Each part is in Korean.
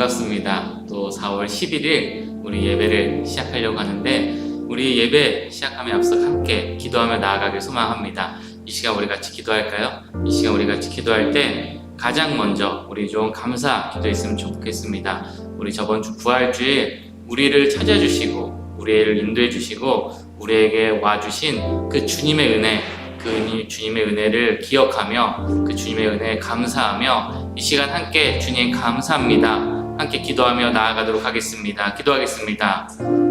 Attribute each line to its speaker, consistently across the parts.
Speaker 1: 반갑습니다. 또 4월 11일 우리 예배를 시작하려고 하는데 우리 예배 시작함에 앞서 함께 기도하며 나아가길 소망합니다. 이 시간 우리 같이 기도할까요? 이 시간 우리 같이 기도할 때 가장 먼저 우리 좀 감사 기도했으면 좋겠습니다. 우리 저번 주 부활주일 우리를 찾아주시고 우리를 인도해 주시고 우리에게 와주신 그 주님의 은혜, 주님의 은혜를 기억하며 그 주님의 은혜에 감사하며 이 시간 함께 주님 감사합니다. 함께 기도하며 나아가도록 하겠습니다. 기도하겠습니다.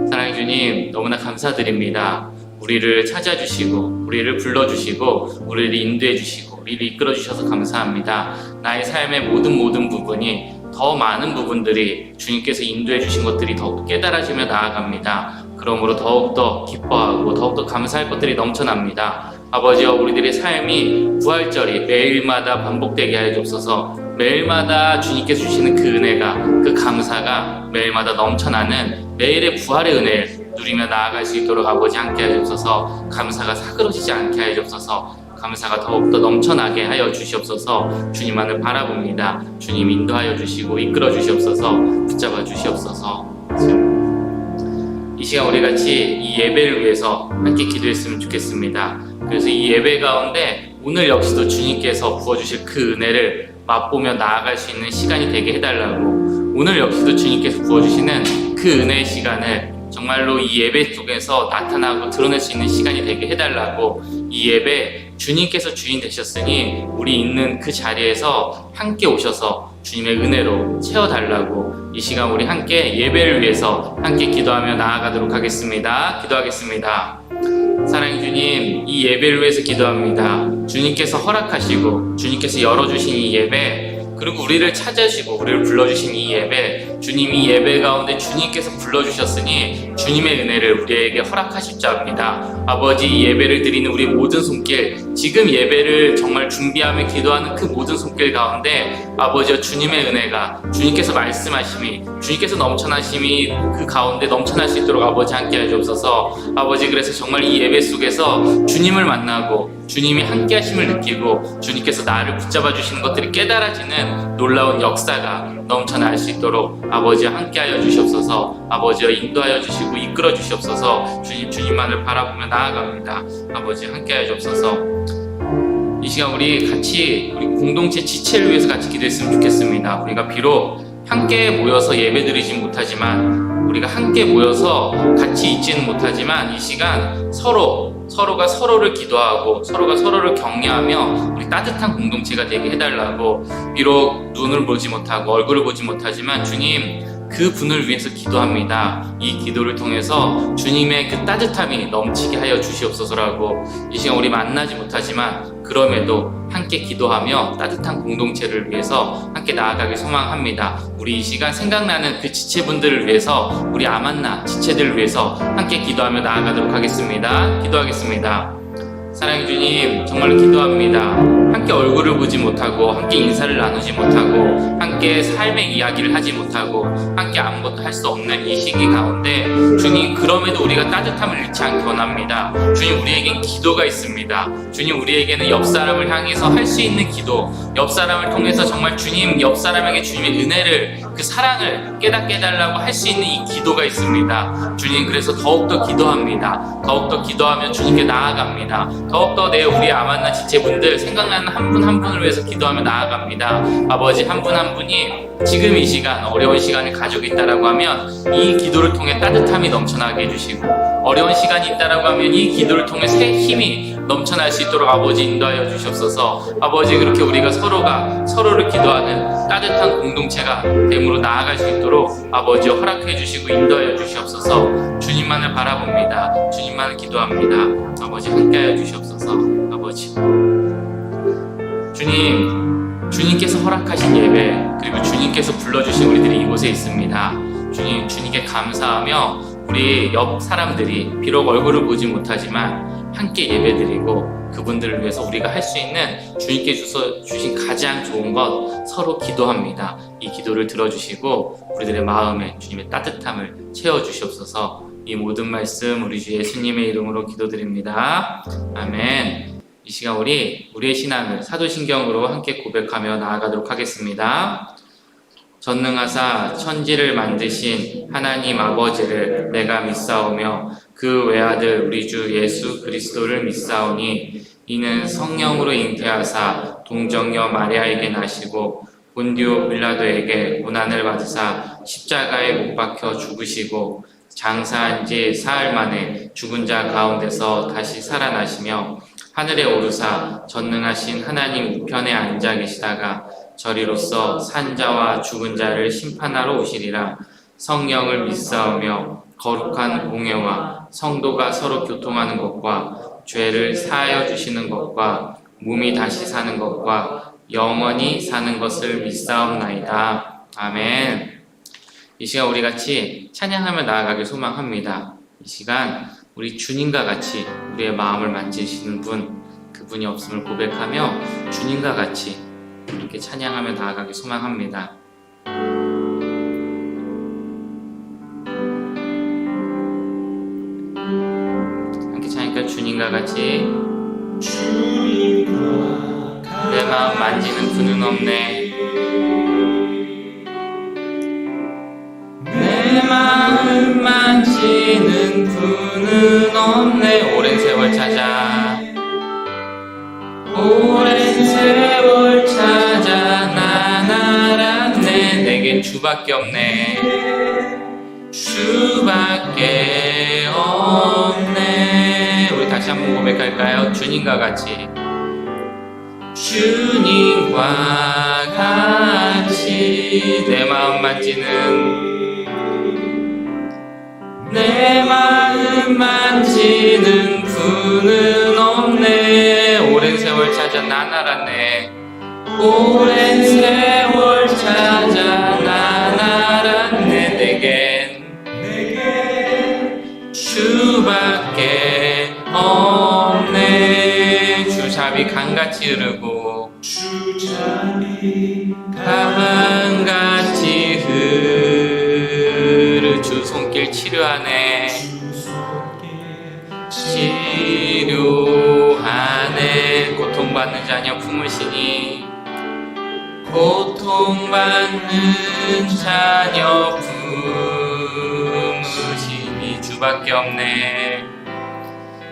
Speaker 1: 사랑의 주님, 너무나 감사드립니다. 우리를 찾아주시고 우리를 불러주시고 우리를 인도해 주시고 우리를 이끌어 주셔서 감사합니다. 나의 삶의 모든 부분이 더 많은 부분들이 주님께서 인도해 주신 것들이 더욱 깨달아지며 나아갑니다. 그러므로 더욱더 기뻐하고 더욱더 감사할 것들이 넘쳐납니다. 아버지여, 우리들의 삶이 부활절이 매일마다 반복되게 하여 주옵소서. 매일마다 주님께서 주시는 그 은혜가, 그 감사가 매일마다 넘쳐나는 매일의 부활의 은혜를 누리며 나아갈 수 있도록 아버지 함께 하여 주옵소서. 감사가 사그러지지 않게 하여 주옵소서. 감사가 더욱더 넘쳐나게 하여 주시옵소서. 주님만을 바라봅니다. 주님 인도하여 주시고 이끌어 주시옵소서. 붙잡아 주시옵소서. 이 시간 우리 같이 이 예배를 위해서 함께 기도했으면 좋겠습니다. 그래서 이 예배 가운데 오늘 역시도 주님께서 부어주실 그 은혜를 맛보며 나아갈 수 있는 시간이 되게 해달라고, 오늘 역시도 주님께서 부어주시는 그 은혜의 시간을 정말로 이 예배 속에서 나타나고 드러낼 수 있는 시간이 되게 해달라고, 이 예배 주님께서 주인 되셨으니 우리 있는 그 자리에서 함께 오셔서 주님의 은혜로 채워달라고 이 시간 우리 함께 예배를 위해서 함께 기도하며 나아가도록 하겠습니다. 기도하겠습니다. 사랑의 주님, 이 예배를 위해서 기도합니다. 주님께서 허락하시고 주님께서 열어주신 이 예배, 그리고 우리를 찾아주시고 우리를 불러주신 이 예배, 주님이 예배 가운데 주님께서 불러주셨으니 주님의 은혜를 우리에게 허락하실 줄 압니다. 아버지, 이 예배를 드리는 우리 모든 손길, 지금 예배를 정말 준비하며 기도하는 그 모든 손길 가운데 아버지여, 주님의 은혜가, 주님께서 말씀하심이, 주님께서 넘쳐나심이 그 가운데 넘쳐날 수 있도록 아버지 함께 하시옵소서. 아버지, 그래서 정말 이 예배 속에서 주님을 만나고 주님이 함께 하심을 느끼고 주님께서 나를 붙잡아 주시는 것들이 깨달아지는 놀라운 역사가 넘쳐날 수 있도록 아버지와 함께하여 주시옵소서. 아버지와 인도하여 주시고 이끌어 주시옵소서. 주님만을 바라보며 나아갑니다. 아버지 함께하여 주옵소서. 이 시간 우리 같이 우리 공동체 지체를 위해서 같이 기도했으면 좋겠습니다. 우리가 비록 함께 모여서 예배드리진 못하지만, 우리가 함께 모여서 같이 있지는 못하지만 이 시간 서로가 서로를 기도하고 서로가 서로를 격려하며 우리 따뜻한 공동체가 되게 해달라고, 비록 눈을 보지 못하고 얼굴을 보지 못하지만 주님 그 분을 위해서 기도합니다. 이 기도를 통해서 주님의 그 따뜻함이 넘치게 하여 주시옵소서라고, 이 시간 우리 만나지 못하지만 그럼에도 함께 기도하며 따뜻한 공동체를 위해서 함께 나아가길 소망합니다. 우리 이 시간 생각나는 그 지체분들을 위해서, 우리 아만나 지체들을 위해서 함께 기도하며 나아가도록 하겠습니다. 기도하겠습니다. 사랑의 주님, 정말로 기도합니다. 함께 얼굴을 보지 못하고 함께 인사를 나누지 못하고 함께 삶의 이야기를 하지 못하고 함께 아무것도 할 수 없는 이 시기 가운데 주님, 그럼에도 우리가 따뜻함을 잃지 않기 원합니다. 주님, 우리에겐 기도가 있습니다. 주님, 우리에게는 옆 사람을 향해서 할 수 있는 기도, 옆 사람을 통해서 정말 주님, 옆 사람에게 주님의 은혜를, 그 사랑을 깨닫게 해달라고 할 수 있는 이 기도가 있습니다. 주님, 그래서 더욱더 기도합니다. 더욱더 기도하며 주님께 나아갑니다. 더욱더 우리 아만나 지체분들 생각나는 한 분 한 분을 위해서 기도하며 나아갑니다. 아버지, 한 분 한 분이 지금 이 시간 어려운 시간을 가지고 있다라고 하면 이 기도를 통해 따뜻함이 넘쳐나게 해주시고, 어려운 시간이 있다라고 하면 이 기도를 통해 새 힘이 넘쳐날 수 있도록 아버지 인도하여 주시옵소서. 아버지, 그렇게 우리가 서로가 서로를 기도하는 따뜻한 공동체가 됨으로 나아갈 수 있도록 아버지 허락해 주시고 인도하여 주시옵소서. 주님만을 바라봅니다. 주님만을 기도합니다. 아버지 함께하여 주시옵소서. 아버지, 주님께서 허락하신 예배, 그리고 주님께서 불러주신 우리들이 이곳에 있습니다. 주님께 감사하며 우리 옆 사람들이 비록 얼굴을 보지 못하지만 함께 예배드리고 그분들을 위해서 우리가 할 수 있는 주님께 주신 가장 좋은 것, 서로 기도합니다. 이 기도를 들어주시고 우리들의 마음에 주님의 따뜻함을 채워주시옵소서. 이 모든 말씀 우리 주 예수님의 이름으로 기도드립니다. 아멘. 이 시간 우리의 신앙을 사도신경으로 함께 고백하며 나아가도록 하겠습니다. 전능하사 천지를 만드신 하나님 아버지를 내가 믿사오며 그 외아들 우리 주 예수 그리스도를 믿사오니 이는 성령으로 잉태하사 동정녀 마리아에게 나시고 본디오 빌라도에게 고난을 받으사 십자가에 못 박혀 죽으시고 장사한 지 사흘 만에 죽은 자 가운데서 다시 살아나시며 하늘에 오르사 전능하신 하나님 우편에 앉아 계시다가 저리로서 산자와 죽은 자를 심판하러 오시리라. 성령을 믿사오며 거룩한 공예와 성도가 서로 교통하는 것과 죄를 사하여 주시는 것과 몸이 다시 사는 것과 영원히 사는 것을 믿사옵나이다. 아멘. 이 시간 우리 같이 찬양하며 나아가길 소망합니다. 이 시간 우리 주님과 같이 우리의 마음을 만지시는 분, 그분이 없음을 고백하며 주님과 같이 이렇게 찬양하며 나아가길 소망합니다. 함께 찬양할까요? 주님과 같이. 내 마음 만지는 분은 없네. 내 마음 만지는 분은 없네. 오랜 세월 찾아 오랜 세월 찾아 난 알았네. 내겐 주밖에 없네. 주밖에 없네. 우리 다시 한번 고백할까요? 주님과 같이. 주님과 같이 내 마음 만지는 내 마음 만지는 분은 없네. 오랜 세월 찾아 난 알았네. 오랜 세월 찾아 난 알았네. 내겐 주밖에 없네. 주잡이 강같이 흐르고 강같이 흐르 주 손길 치료하네. 치료하네. 고통받는 자녀 품으시니 고통받는 자녀 품으시니 주밖에 없네.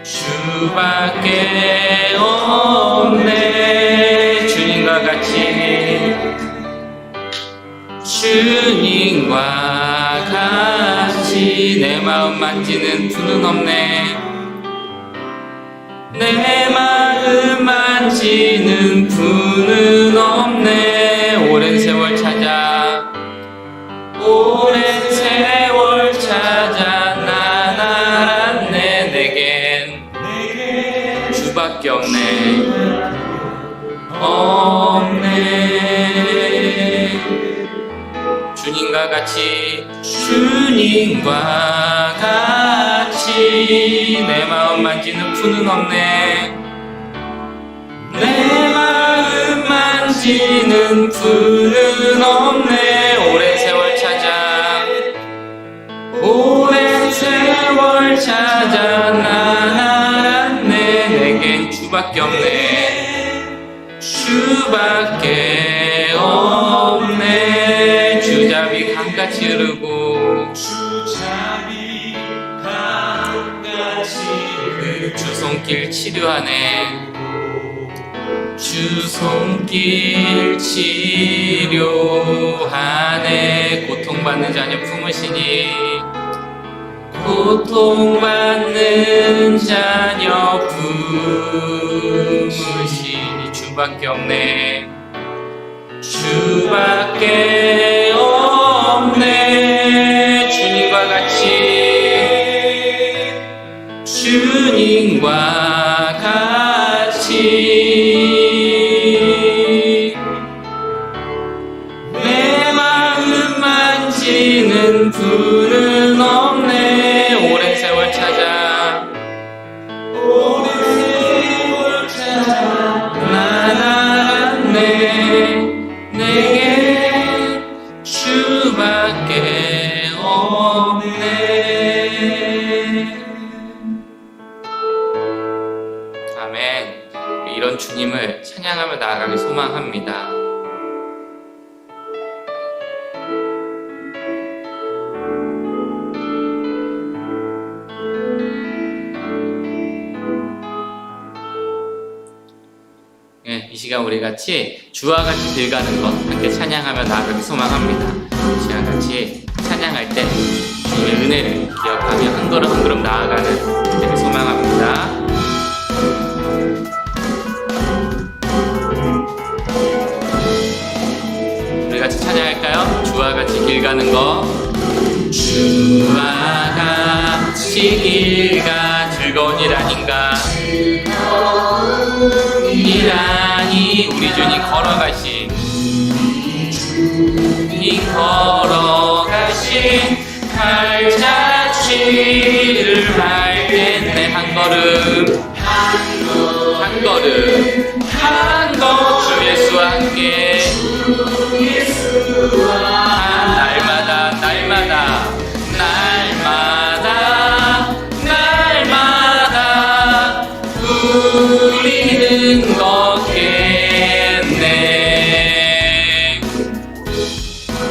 Speaker 1: 주밖에 없네. 주님과 같이 주님과 같이 내 마음 만지는 분은 없네. 내 마음 만지는 분은 없네. 오랜 세월 찾아 오랜 세월 찾아 난 알았네. 내겐 주밖에 없네. 주님과 같이 주님과 같이 내 마음 만지는 분은 없네. 내 마음 만지는 분은 없네. 오랜 세월 찾아 오랜 세월 찾아 난 알았네. 내겐 주밖에 없네. 주밖에 없네. 주잡이 강같이 흐르고 주 손길 치료하네. 주 손길 치료하네. 고통받는 자녀 품으시니 고통받는 자녀 품으시니 주밖에 없네. 주밖에 없네. 주님과 같이 주님과 같이 내 마음 만지는 분은 없네. 오랜 세월 찾아 난 알았네. 내게 주밖에 없네. 아멘. 이런 주님을 찬양하며 나아가길 소망합니다. 시간 우리 같이 주와 같이 길가는 것 함께 찬양하며 나아가기 소망합니다. 이 시간 같이 찬양할 때 주님의 은혜를 기억하며 한 걸음 한 걸음 나아가는 되기 소망합니다. 우리 같이 찬양할까요? 주와 같이 길가는 것. 주와 같이 길가 즐거운 일 아닌가. 이라니 우리 주님 걸어가신 발자취를 밟겠네. 한 걸음 주 예수와 함께 날마다 우리는 걷겠네.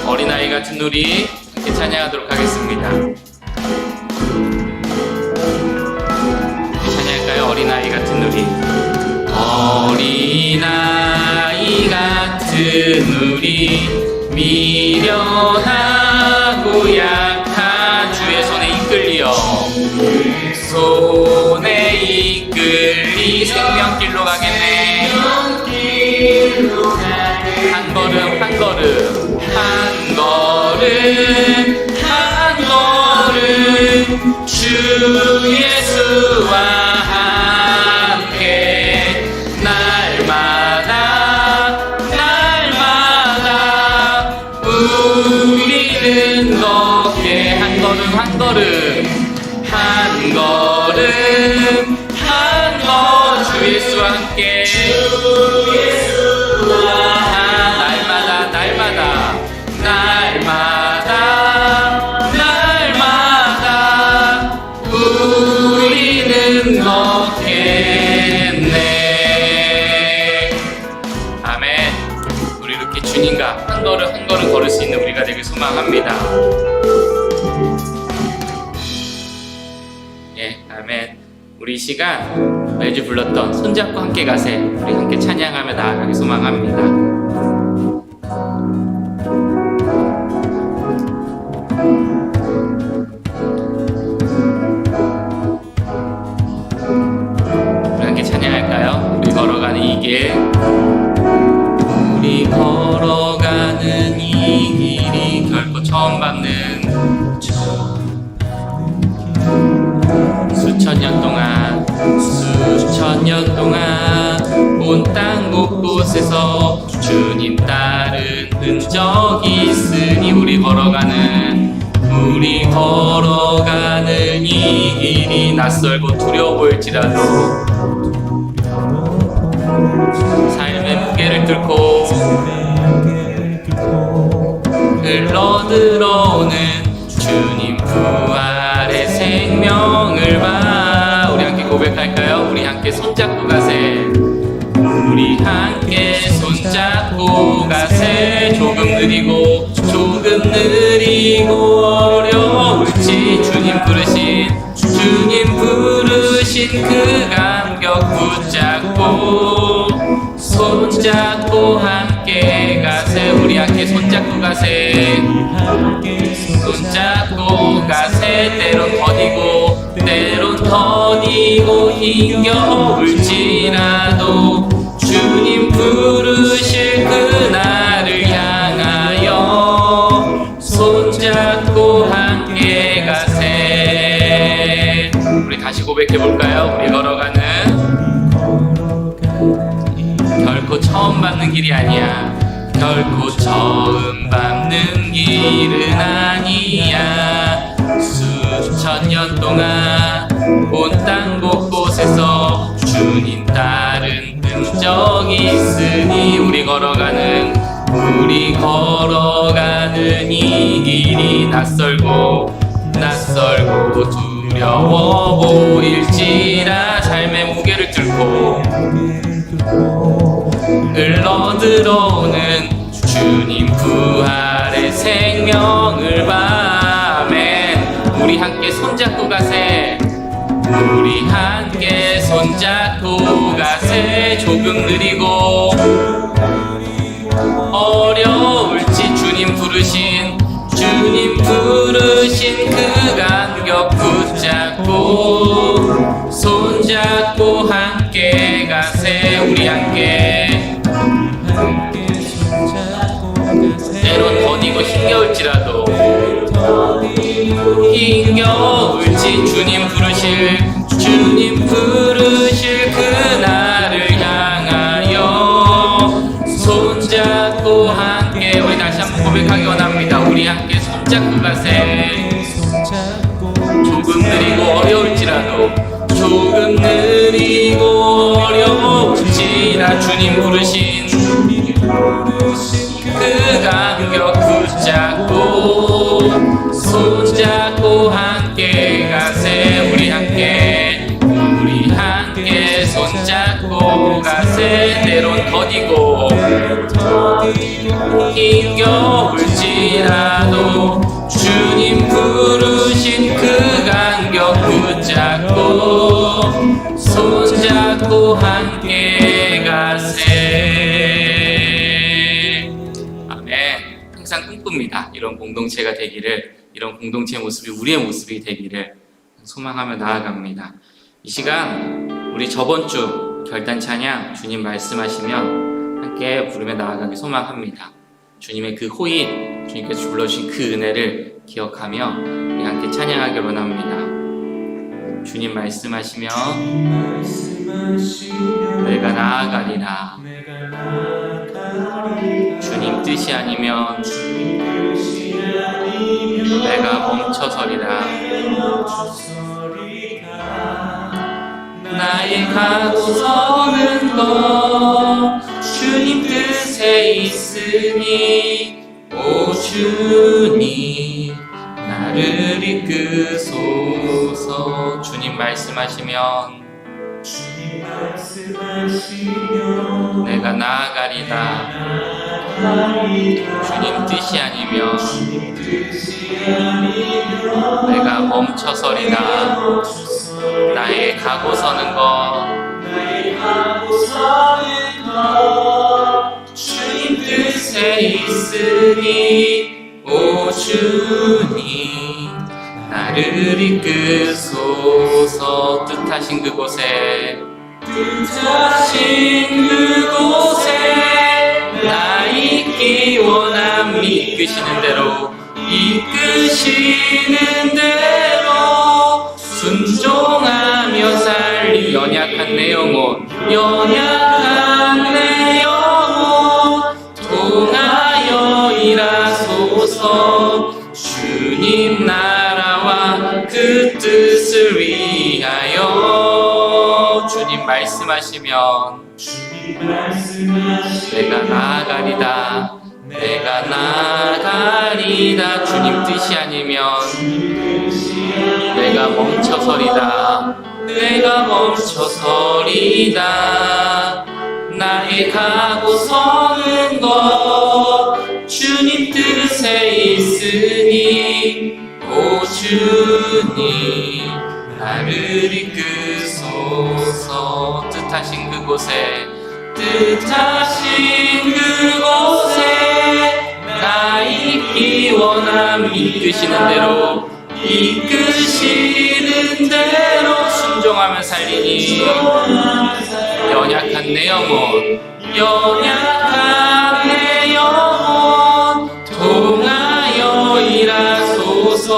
Speaker 1: 어린아이 같은 우리 함께 찬양하도록 하겠습니다. 함께 찬양할까요? 어린아이 같은 우리. 어린아이 같은 우리 미련하고 약한 주의 손에 이끌리어 생명길로 가겠네. 한 걸음 주 예수와 함께 날마다 우리는 걷게. 한 걸음 주 예수와 함께 날마다 우리는 걷겠네. 아멘. 우리 이렇게 주님과 한 걸음 걸을 수 있는 우리가 되길 소망합니다. 예, 아멘. 우리 이 시간 매주 불렀던 손잡고 함께 가세 우리 함께 찬양하며 나아가기 소망합니다. 우리 함께 찬양할까요? 우리 걸어가는 이 길, 우리 걸어가는 이 길이 결코 처음 밟는 수천 년 동안 온 땅 곳곳에서 주님 따른 흔적이 있으니 우리 걸어가는 이 길이 낯설고 두려워 보일지라도 삶의 무게를 뚫고 흘러들어오는 주님 부활의 생명을 봐. 우리 함께 고백할까요? 우리 함께 손잡고 가세. 우리 함께 손잡고 가세. 조금 느리고 어려울지 주님 부르신 그 감격 붙잡고 손잡고 함께 가세. 우리 함께 손잡고 가세. 때론 더디고 힘겨울지라도 주님 부르실 그날을 향하여 손잡고 함께 가세. 우리 다시 고백해볼까요? 우리 걸어가는 결코 처음 밟는 길이 아니야. 결코 처음 밟는 길은 아니야. 수천 년 동안 온 땅 곳곳에서 주님 따른 흔적이 있으니 우리 걸어가는 이 길이 낯설고 두려워 보일지라 삶의 무게를 뚫고 흘러들어오는 주님 부활의 생명을 봐. 아멘. 우리 함께 손잡고 가세. 우리 함께 손잡고 가세. 조금 느리고 어려울지 주님 부르신 그 간격 붙잡고 손잡고 함께 가세. 우리 함께 때론 더디고 힘겨울지라도 힘겨울지 주님 부르실 그날을 향하여 손잡고 함께. 우리 다시 한번 고백하기 원합니다. 우리 함께 손잡고 가세. 조금 느리고 어려울지라도 조금 느리고 어려울지라 주님 부르신 그 간격 붙잡고 손잡고 함께 가세. 우리 함께 손잡고 가세. 때론 더디고 힘겨울지라도 주님 부르신 그 간격 붙잡고 손잡고 함께 가세. 아멘. 항상 꿈꿉니다. 이런 공동체가 되기를, 이런 공동체 모습이 우리의 모습이 되기를 소망하며 나아갑니다. 이 시간 우리 저번 주 결단 찬양 주님 말씀하시면 함께 부르며 나아가기 소망합니다. 주님의 그 호인, 주님께서 불러주신 그 은혜를 기억하며 우리 함께 찬양하기 원합니다. 주님 말씀하시며 내가 나아가리라. 주님 뜻이 아니면 내가 멈춰서리라. 나의 가고 서는 것 주님 뜻에 있으니 오 주님 나를 이끄소서. 주님 말씀하시면 내가 나아가리다. 주님 뜻이 아니면 내가 멈춰서리다. 나의 가고 서는 것 주님 뜻에 있으니 오 주님 나를 이끄소서. 뜻하신 그곳에 나 있기 원함. 이끄시는 대로 순종하며 살리. 연약한 내 영혼 통하여 일하소서. 주님 나라와 그 뜻을 위하여. 주님 말씀하시면 내가 나아가리다. 주님 뜻이 아니면 내가 멈춰서리다. 나의 가고 서는 것 주님 뜻에 있으니 오 주님 나를 이끄소서. 뜻하신 그곳에 나 있기 원함. 이끄시는 대로 순종하며 살리니. 연약한 내 영혼 통하여 일하소서.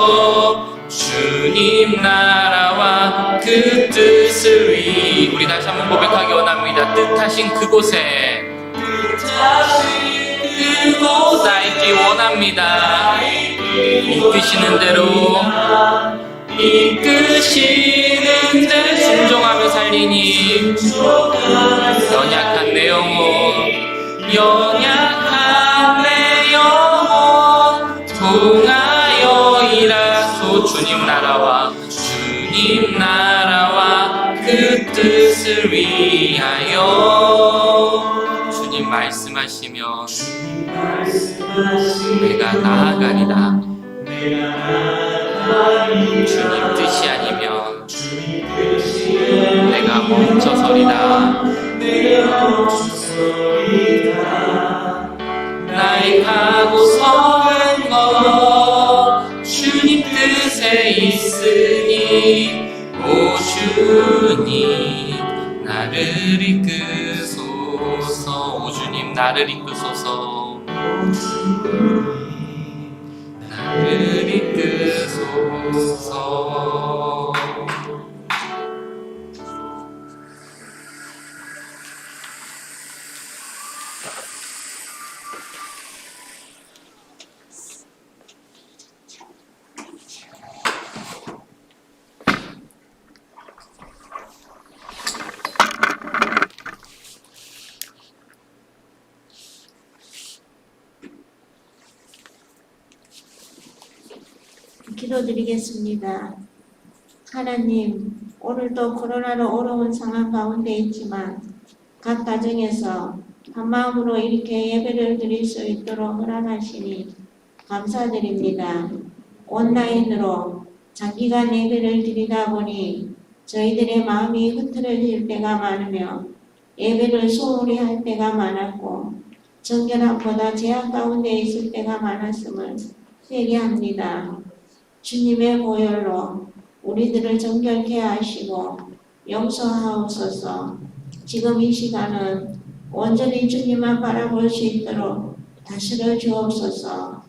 Speaker 1: 주님 나라와 그 뜻을 위해. 우리 다시 한번 고백하기 원합니다. 뜻하신 그곳에 나 있기 원합니다. 이끄시는 대로 순종하며 살리니. 연약한 내 영혼 통하여 일하소. 주님 나라와 그 뜻을 위하여. 주님 말씀하시면 내가 나아가리다. 주님 뜻이 아니면 소리가 나의 가고 서는 것 주님 뜻에 있으니 오 주님 나를 이끄소서 오 주님 나를 이끄소서 나를 이끄소서.
Speaker 2: 기도드리겠습니다. 하나님, 오늘도 코로나로 어려운 상황 가운데 있지만 각 가정에서 한마음으로 이렇게 예배를 드릴 수 있도록 허락하시니 감사드립니다. 온라인으로 장기간 예배를 드리다 보니 저희들의 마음이 흐트러질 때가 많으며 예배를 소홀히 할 때가 많았고 정결함보다 제약 가운데 있을 때가 많았음을 회개합니다. 주님의 보혈로 우리들을 정결케 하시고 용서하옵소서. 지금 이 시간은 온전히 주님만 바라볼 수 있도록 다스려 주옵소서.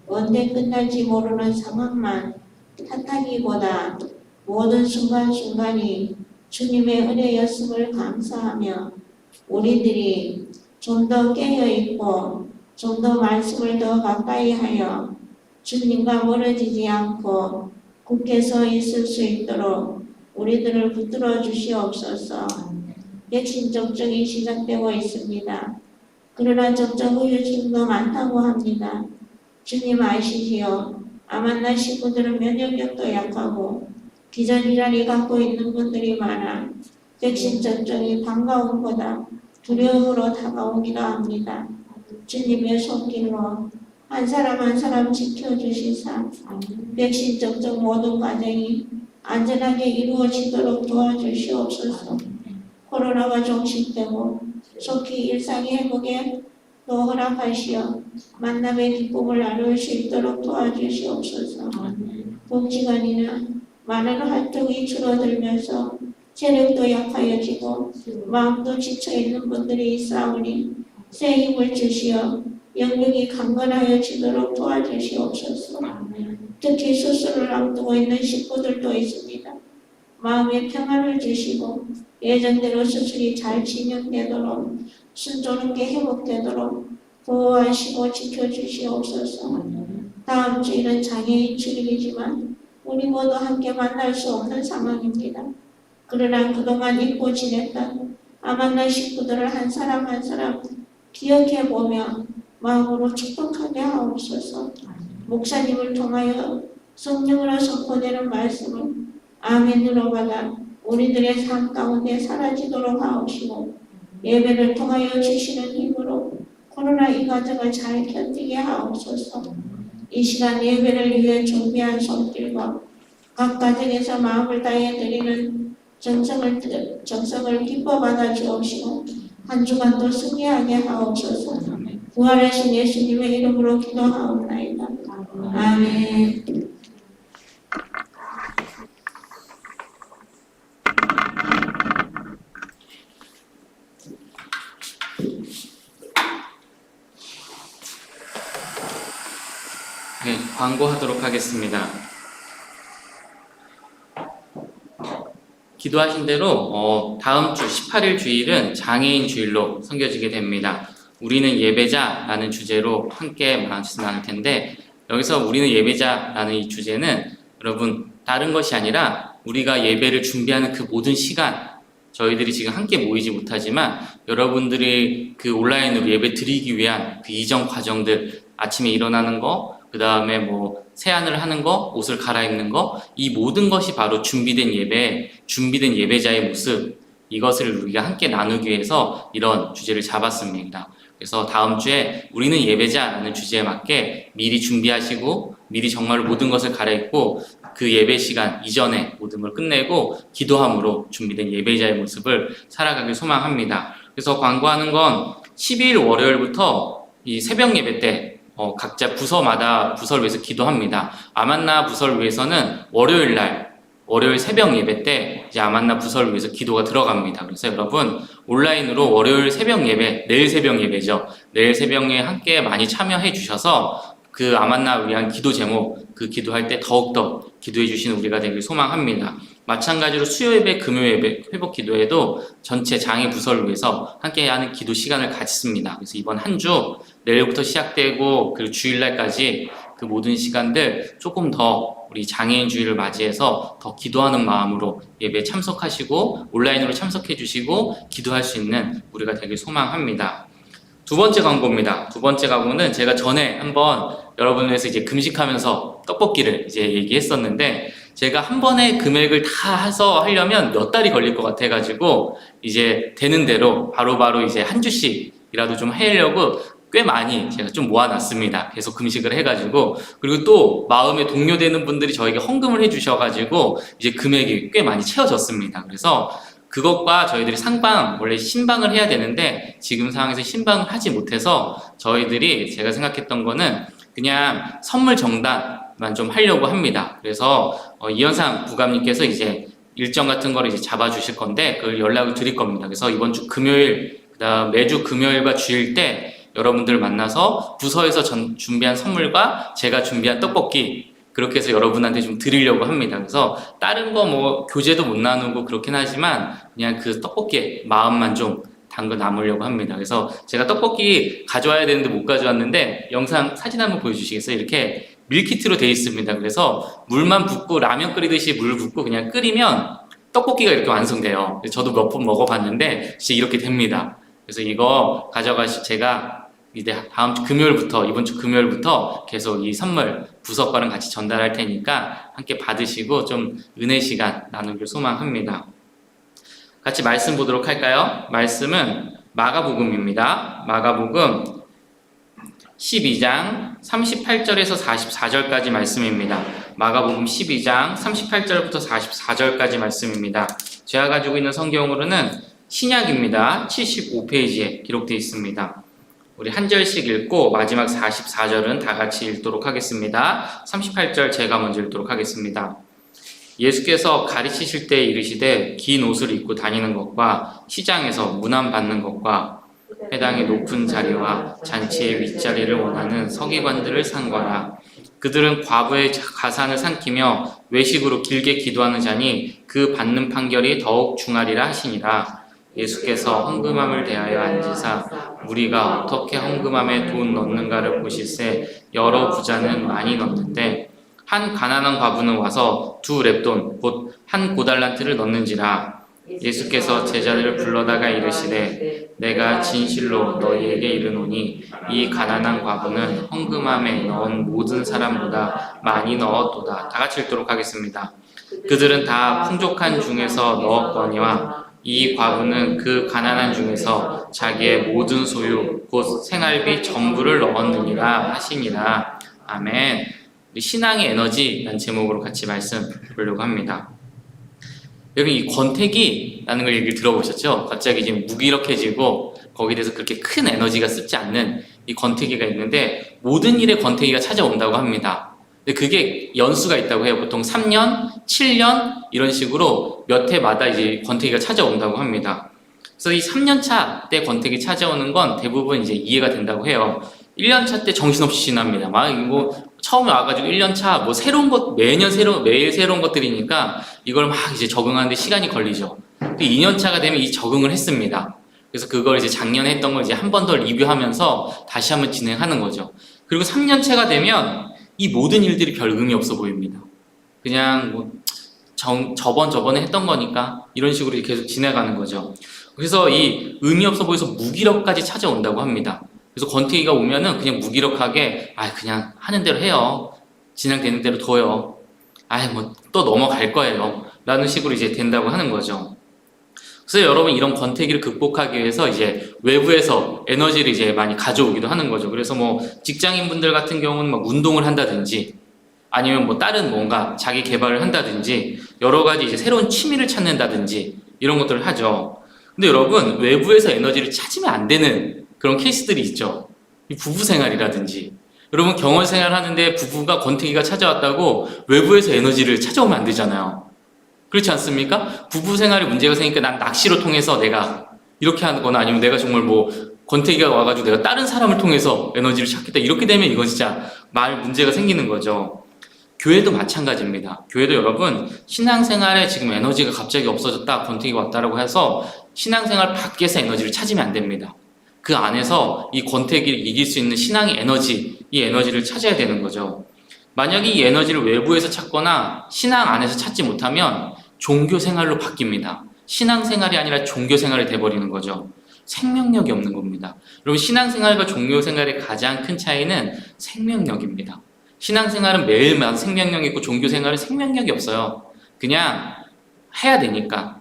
Speaker 2: 언제 끝날지 모르는 상황만 탓하기보다 모든 순간순간이 주님의 은혜였음을 감사하며 우리들이 좀 더 깨어있고 좀 더 말씀을 더 가까이 하여 주님과 멀어지지 않고 굳게 서 있을 수 있도록 우리들을 붙들어 주시옵소서. 백신 접종이 시작되고 있습니다. 그러나 접종 후유증도 많다고 합니다. 주님 아시지요? 아만나 식구들은 면역력도 약하고 기저질환이 갖고 있는 분들이 많아 백신 접종이 반가움보다 두려움으로 다가오기도 합니다. 주님의 손길로 한 사람 한 사람 지켜주시사 백신 접종 모든 과정이 안전하게 이루어지도록 도와주시옵소서. 코로나가 종식되고 속히 일상의 회복에 또 허락하시어 만남의 기쁨을 나눌 수 있도록 도와주시옵소서. 복지관이나 많은 활동이 줄어들면서 체력도 약하여지고 마음도 지쳐있는 분들이 있사오니 새 힘을 주시어 영육이 강건하여지도록 도와주시옵소서. 특히 수술을 앞두고 있는 식구들도 있습니다. 마음의 평안을 주시고 예정대로 수술이 잘 진행되도록 순조롭게 회복되도록 보호하시고 지켜주시옵소서. 다음 주일은 장애인 주일이지만 우리 모두 함께 만날 수 없는 상황입니다. 그러나 그동안 잊고 지냈던 아만나 식구들을 한 사람 한 사람 기억해보며 마음으로 축복하게 하옵소서. 목사님을 통하여 성령으로 선포되는 말씀을 아멘으로 받아 우리들의 삶 가운데 사라지도록 하옵시고 예배를 통하여 주시는 힘으로 코로나 이 과정을 잘 견디게 하옵소서. 이 시간 예배를 위해 준비한 손길과 각 가정에서 마음을 다해 드리는 정성을 기뻐 받아 주옵시고 한 주간도 승리하게 하옵소서. 부활하신 예수님의 이름으로 기도하옵나이다. 아멘.
Speaker 1: 네, 광고하도록 하겠습니다. 기도하신 대로 다음 주 18일 주일은 장애인 주일로 섬겨지게 됩니다. 우리는 예배자라는 주제로 함께 말씀 나눌 텐데 여기서 우리는 예배자라는 이 주제는 여러분 다른 것이 아니라 우리가 예배를 준비하는 그 모든 시간 저희들이 지금 함께 모이지 못하지만 여러분들이 그 온라인으로 예배 드리기 위한 그 이전 과정들 아침에 일어나는 거 그 다음에 뭐 세안을 하는 거, 옷을 갈아입는 거, 이 모든 것이 바로 준비된 예배, 준비된 예배자의 모습, 이것을 우리가 함께 나누기 위해서 이런 주제를 잡았습니다. 그래서 다음 주에 우리는 예배자라는 주제에 맞게 미리 준비하시고 미리 정말 모든 것을 갈아입고 그 예배 시간 이전에 모든 걸 끝내고 기도함으로 준비된 예배자의 모습을 살아가길 소망합니다. 그래서 광고하는 건 12일 월요일부터 이 새벽 예배 때 각자 부서마다 부서를 위해서 기도합니다. 아만나 부서를 위해서는 월요일 새벽 예배 때 이제 아만나 부서를 위해서 기도가 들어갑니다. 그래서 여러분 온라인으로 월요일 새벽 예배, 내일 새벽 예배죠. 내일 새벽에 함께 많이 참여해 주셔서 그 아만나 위한 기도 제목, 그 기도할 때 더욱더 기도해 주시는 우리가 되길 소망합니다. 마찬가지로 수요 예배, 금요 예배, 회복 기도에도 전체 장애 부서를 위해서 함께하는 기도 시간을 갖습니다. 그래서 이번 한 주 내일부터 시작되고 그리고 주일날까지 그 모든 시간들 조금 더 우리 장애인 주일을 맞이해서 더 기도하는 마음으로 예배에 참석하시고 온라인으로 참석해 주시고 기도할 수 있는 우리가 되길 소망합니다. 두 번째 광고입니다. 두 번째 광고는 제가 전에 한번 여러분을 위해서 이제 금식하면서 떡볶이를 이제 얘기했었는데 제가 한 번에 금액을 다 해서 하려면 몇 달이 걸릴 것 같아가지고 이제 되는 대로 바로바로 이제 한 주씩이라도 좀 하려고 꽤 많이 제가 좀 모아놨습니다. 계속 금식을 해가지고 그리고 또 마음에 동요되는 분들이 저에게 헌금을 해주셔가지고 이제 금액이 꽤 많이 채워졌습니다. 그래서 그것과 저희들이 원래 신방을 해야 되는데 지금 상황에서 신방을 하지 못해서 저희들이 제가 생각했던 거는 그냥 선물 정단만 좀 하려고 합니다. 그래서 이현상 부감님께서 이제 일정 같은 거를 이제 잡아주실 건데 그걸 연락을 드릴 겁니다. 그래서 이번 주 금요일, 그다음 매주 금요일과 주일 때 여러분들 만나서 부서에서 준비한 선물과 제가 준비한 떡볶이 그렇게 해서 여러분한테 좀 드리려고 합니다. 그래서 다른 거 뭐 교재도 못 나누고 그렇긴 하지만 그냥 그 떡볶이에 마음만 좀 담궈 남으려고 합니다. 그래서 제가 떡볶이 가져와야 되는데 못 가져왔는데 영상 사진 한번 보여주시겠어요? 이렇게 밀키트로 되어 있습니다. 그래서 물만 붓고 라면 끓이듯이 물 붓고 그냥 끓이면 떡볶이가 이렇게 완성돼요. 저도 몇 번 먹어봤는데 진짜 이렇게 됩니다. 그래서 이거 제가 이제 이번 주 금요일부터 계속 이 선물 부서과랑 같이 전달할 테니까 함께 받으시고 좀 은혜 시간 나누길 소망합니다. 같이 말씀 보도록 할까요? 말씀은 마가복음입니다. 마가복음 12장 38절에서 44절까지 말씀입니다. 마가복음 12장 38절부터 44절까지 말씀입니다. 제가 가지고 있는 성경으로는 신약입니다. 75페이지에 기록되어 있습니다. 우리 한 절씩 읽고 마지막 44절은 다 같이 읽도록 하겠습니다. 38절 제가 먼저 읽도록 하겠습니다. 예수께서 가르치실 때 이르시되 긴 옷을 입고 다니는 것과 시장에서 문안 받는 것과 회당의 높은 자리와 잔치의 윗자리를 원하는 서기관들을 상거라. 그들은 과부의 가산을 삼키며 외식으로 길게 기도하는 자니 그 받는 판결이 더욱 중하리라 하시니라. 예수께서 헌금함을 대하여 앉으사 우리가 어떻게 헌금함에 돈 넣는가를 보실세 여러 부자는 많이 넣는데 한 가난한 과부는 와서 2렙돈 곧 한 고달란트를 넣는지라. 예수께서 제자들을 불러다가 이르시되 내가 진실로 너희에게 이르노니 이 가난한 과부는 헌금함에 넣은 모든 사람보다 많이 넣었도다. 다 같이 읽도록 하겠습니다. 그들은 다 풍족한 중에서 넣었거니와 이 과부는 그 가난한 중에서 자기의 모든 소유 곧 생활비 전부를 넣었느니라 하시니라. 아멘. 신앙의 에너지라는 제목으로 같이 말씀 보려고 합니다. 여러분 이 권태기라는 걸 얘기를 들어보셨죠? 갑자기 지금 무기력해지고 거기에 대해서 그렇게 큰 에너지가 쓰지 않는 이 권태기가 있는데 모든 일에 권태기가 찾아온다고 합니다. 근데 그게 연수가 있다고 해요. 보통 3년, 7년 이런 식으로 몇 해마다 이제 권태기가 찾아온다고 합니다. 그래서 이 3년차 때 권태기 찾아오는 건 대부분 이제 이해가 된다고 해요. 1년차 때 정신없이 지납니다. 막 이거 처음에 와가지고 1년차 뭐 새로운 것 매일 새로운 것들이니까 이걸 막 이제 적응하는데 시간이 걸리죠. 2년차가 되면 이 적응을 했습니다. 그래서 그걸 이제 작년에 했던 걸 이제 한 번 더 리뷰하면서 다시 한번 진행하는 거죠. 그리고 3년차가 되면 이 모든 일들이 별 의미 없어 보입니다. 그냥 뭐 저번에 했던 거니까 이런 식으로 계속 지나가는 거죠. 그래서 이 의미 없어 보여서 무기력까지 찾아온다고 합니다. 그래서 권태기가 오면은 그냥 무기력하게 그냥 하는 대로 해요. 진행되는 대로 둬요. 뭐 또 넘어갈 거예요. 라는 식으로 이제 된다고 하는 거죠. 그래서 여러분 이런 권태기를 극복하기 위해서 이제 외부에서 에너지를 이제 많이 가져오기도 하는 거죠. 그래서 뭐 직장인분들 같은 경우는 막 운동을 한다든지 아니면 뭐 다른 뭔가 자기 개발을 한다든지 여러 가지 이제 새로운 취미를 찾는다든지 이런 것들을 하죠. 근데 여러분 외부에서 에너지를 찾으면 안 되는 그런 케이스들이 있죠. 이 부부 생활이라든지 여러분 경원 생활 하는데 부부가 권태기가 찾아왔다고 외부에서 에너지를 찾아오면 안 되잖아요. 그렇지 않습니까? 부부 생활에 문제가 생기니까 난 낚시로 통해서 내가 이렇게 하는 거나 아니면 내가 정말 뭐 권태기가 와가지고 내가 다른 사람을 통해서 에너지를 찾겠다 이렇게 되면 이건 진짜 문제가 생기는 거죠. 교회도 마찬가지입니다. 교회도 여러분 신앙생활에 지금 에너지가 갑자기 없어졌다 권태기가 왔다라고 해서 신앙생활 밖에서 에너지를 찾으면 안 됩니다. 그 안에서 이 권태기를 이길 수 있는 신앙의 에너지, 이 에너지를 찾아야 되는 거죠. 만약에 이 에너지를 외부에서 찾거나 신앙 안에서 찾지 못하면 종교 생활로 바뀝니다. 신앙 생활이 아니라 종교 생활이 돼버리는 거죠. 생명력이 없는 겁니다. 여러분 신앙생활과 종교 생활의 가장 큰 차이는 생명력입니다. 신앙생활은 매일마다 생명력이 있고 종교 생활은 생명력이 없어요. 그냥 해야 되니까.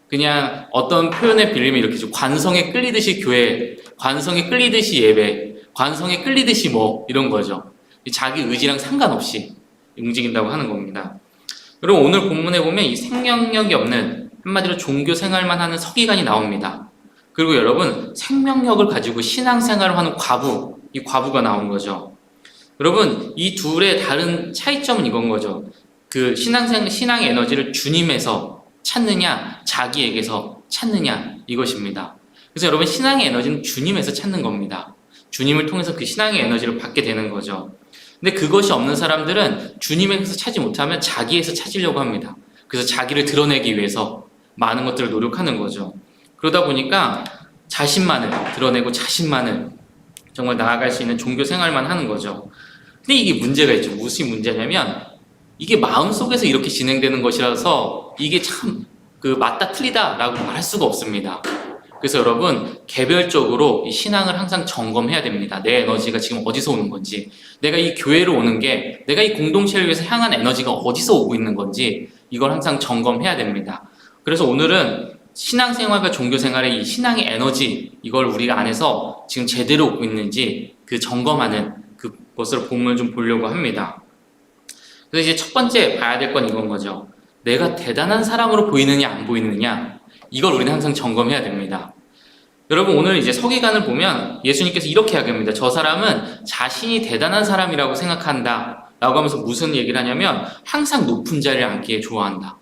Speaker 1: 그냥 어떤 표현에 빌리면 이렇게 좀 관성에 끌리듯이 교회, 관성에 끌리듯이 예배, 관성에 끌리듯이 뭐 이런 거죠. 자기 의지랑 상관없이 움직인다고 하는 겁니다. 여러분 오늘 본문에 보면 이 생명력이 없는 한마디로 종교 생활만 하는 서기관이 나옵니다. 그리고 여러분 생명력을 가지고 신앙생활을 하는 과부, 이 과부가 나온 거죠. 여러분 이 둘의 다른 차이점은 이건 거죠. 그 신앙의 에너지를 주님에서 찾느냐 자기에게서 찾느냐 이것입니다. 그래서 여러분 신앙의 에너지는 주님에서 찾는 겁니다. 주님을 통해서 그 신앙의 에너지를 받게 되는 거죠. 근데 그것이 없는 사람들은 주님에서 찾지 못하면 자기에서 찾으려고 합니다. 그래서 자기를 드러내기 위해서 많은 것들을 노력하는 거죠. 그러다 보니까 자신만을 드러내고 자신만을 정말 나아갈 수 있는 종교 생활만 하는 거죠. 근데 이게 문제가 있죠. 무슨 문제냐면 이게 마음속에서 이렇게 진행되는 것이라서 이게 참 맞다 틀리다 라고 말할 수가 없습니다. 그래서 여러분 개별적으로 이 신앙을 항상 점검해야 됩니다. 내 에너지가 지금 어디서 오는 건지, 내가 이 교회로 오는 게 내가 이 공동체를 위해서 향한 에너지가 어디서 오고 있는 건지 이걸 항상 점검해야 됩니다. 그래서 오늘은 신앙생활과 종교생활의 이 신앙의 에너지 이걸 우리가 안에서 지금 제대로 오고 있는지 그 점검하는 그것을 본문을 좀 보려고 합니다. 그래서 이제 첫 번째 봐야 될 건 이건 거죠. 내가 대단한 사람으로 보이느냐 안 보이느냐 이걸 우리는 항상 점검해야 됩니다. 여러분 오늘 이제 서기관을 보면 예수님께서 이렇게 이야기합니다. 저 사람은 자신이 대단한 사람이라고 생각한다 라고 하면서 무슨 얘기를 하냐면 항상 높은 자리를 앉기에 좋아한다.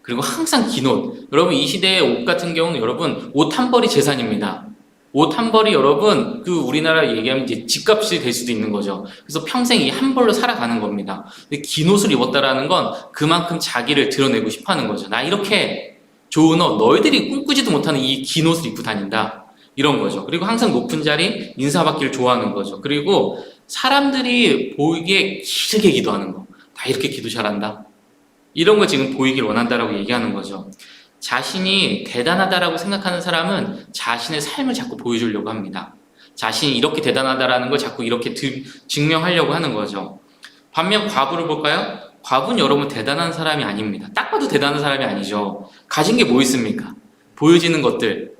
Speaker 1: 그리고 항상 긴 옷. 여러분 이 시대의 옷 같은 경우는 여러분 옷 한 벌이 재산입니다. 옷 한 벌이 여러분 우리나라 얘기하면 이제 집값이 될 수도 있는 거죠. 그래서 평생 이 한 벌로 살아가는 겁니다. 근데 긴 옷을 입었다라는 건 그만큼 자기를 드러내고 싶어 하는 거죠. 나 이렇게 좋은 옷, 너희들이 꿈꾸지도 못하는 이 긴 옷을 입고 다닌다. 이런 거죠. 그리고 항상 높은 자리, 인사받기를 좋아하는 거죠. 그리고 사람들이 보이기에 길게 기도하는 거. 다 이렇게 기도 잘한다. 이런 거 지금 보이길 원한다라고 얘기하는 거죠. 자신이 대단하다라고 생각하는 사람은 자신의 삶을 자꾸 보여주려고 합니다. 자신이 이렇게 대단하다라는 걸 자꾸 이렇게 증명하려고 하는 거죠. 반면 과부를 볼까요? 과부는 여러분 대단한 사람이 아닙니다. 딱 봐도 대단한 사람이 아니죠. 가진 게 뭐 있습니까? 보여지는 것들,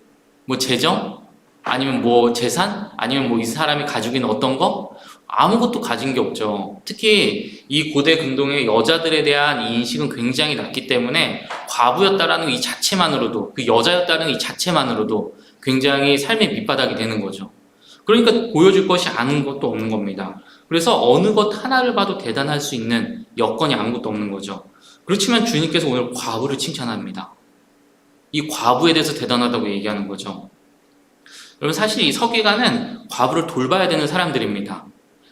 Speaker 1: 뭐 재정? 아니면 뭐 재산? 아니면 뭐 이 사람이 가지고 있는 어떤 거? 아무것도 가진 게 없죠. 특히 이 고대 근동의 여자들에 대한 이 인식은 굉장히 낮기 때문에 과부였다라는 이 자체만으로도, 그 여자였다는 이 자체만으로도 굉장히 삶의 밑바닥이 되는 거죠. 그러니까 보여줄 것이 아무것도 없는 겁니다. 그래서 어느 것 하나를 봐도 대단할 수 있는 여건이 아무것도 없는 거죠. 그렇지만 주님께서 오늘 과부를 칭찬합니다. 이 과부에 대해서 대단하다고 얘기하는 거죠. 여러분 사실 이 서기관은 과부를 돌봐야 되는 사람들입니다.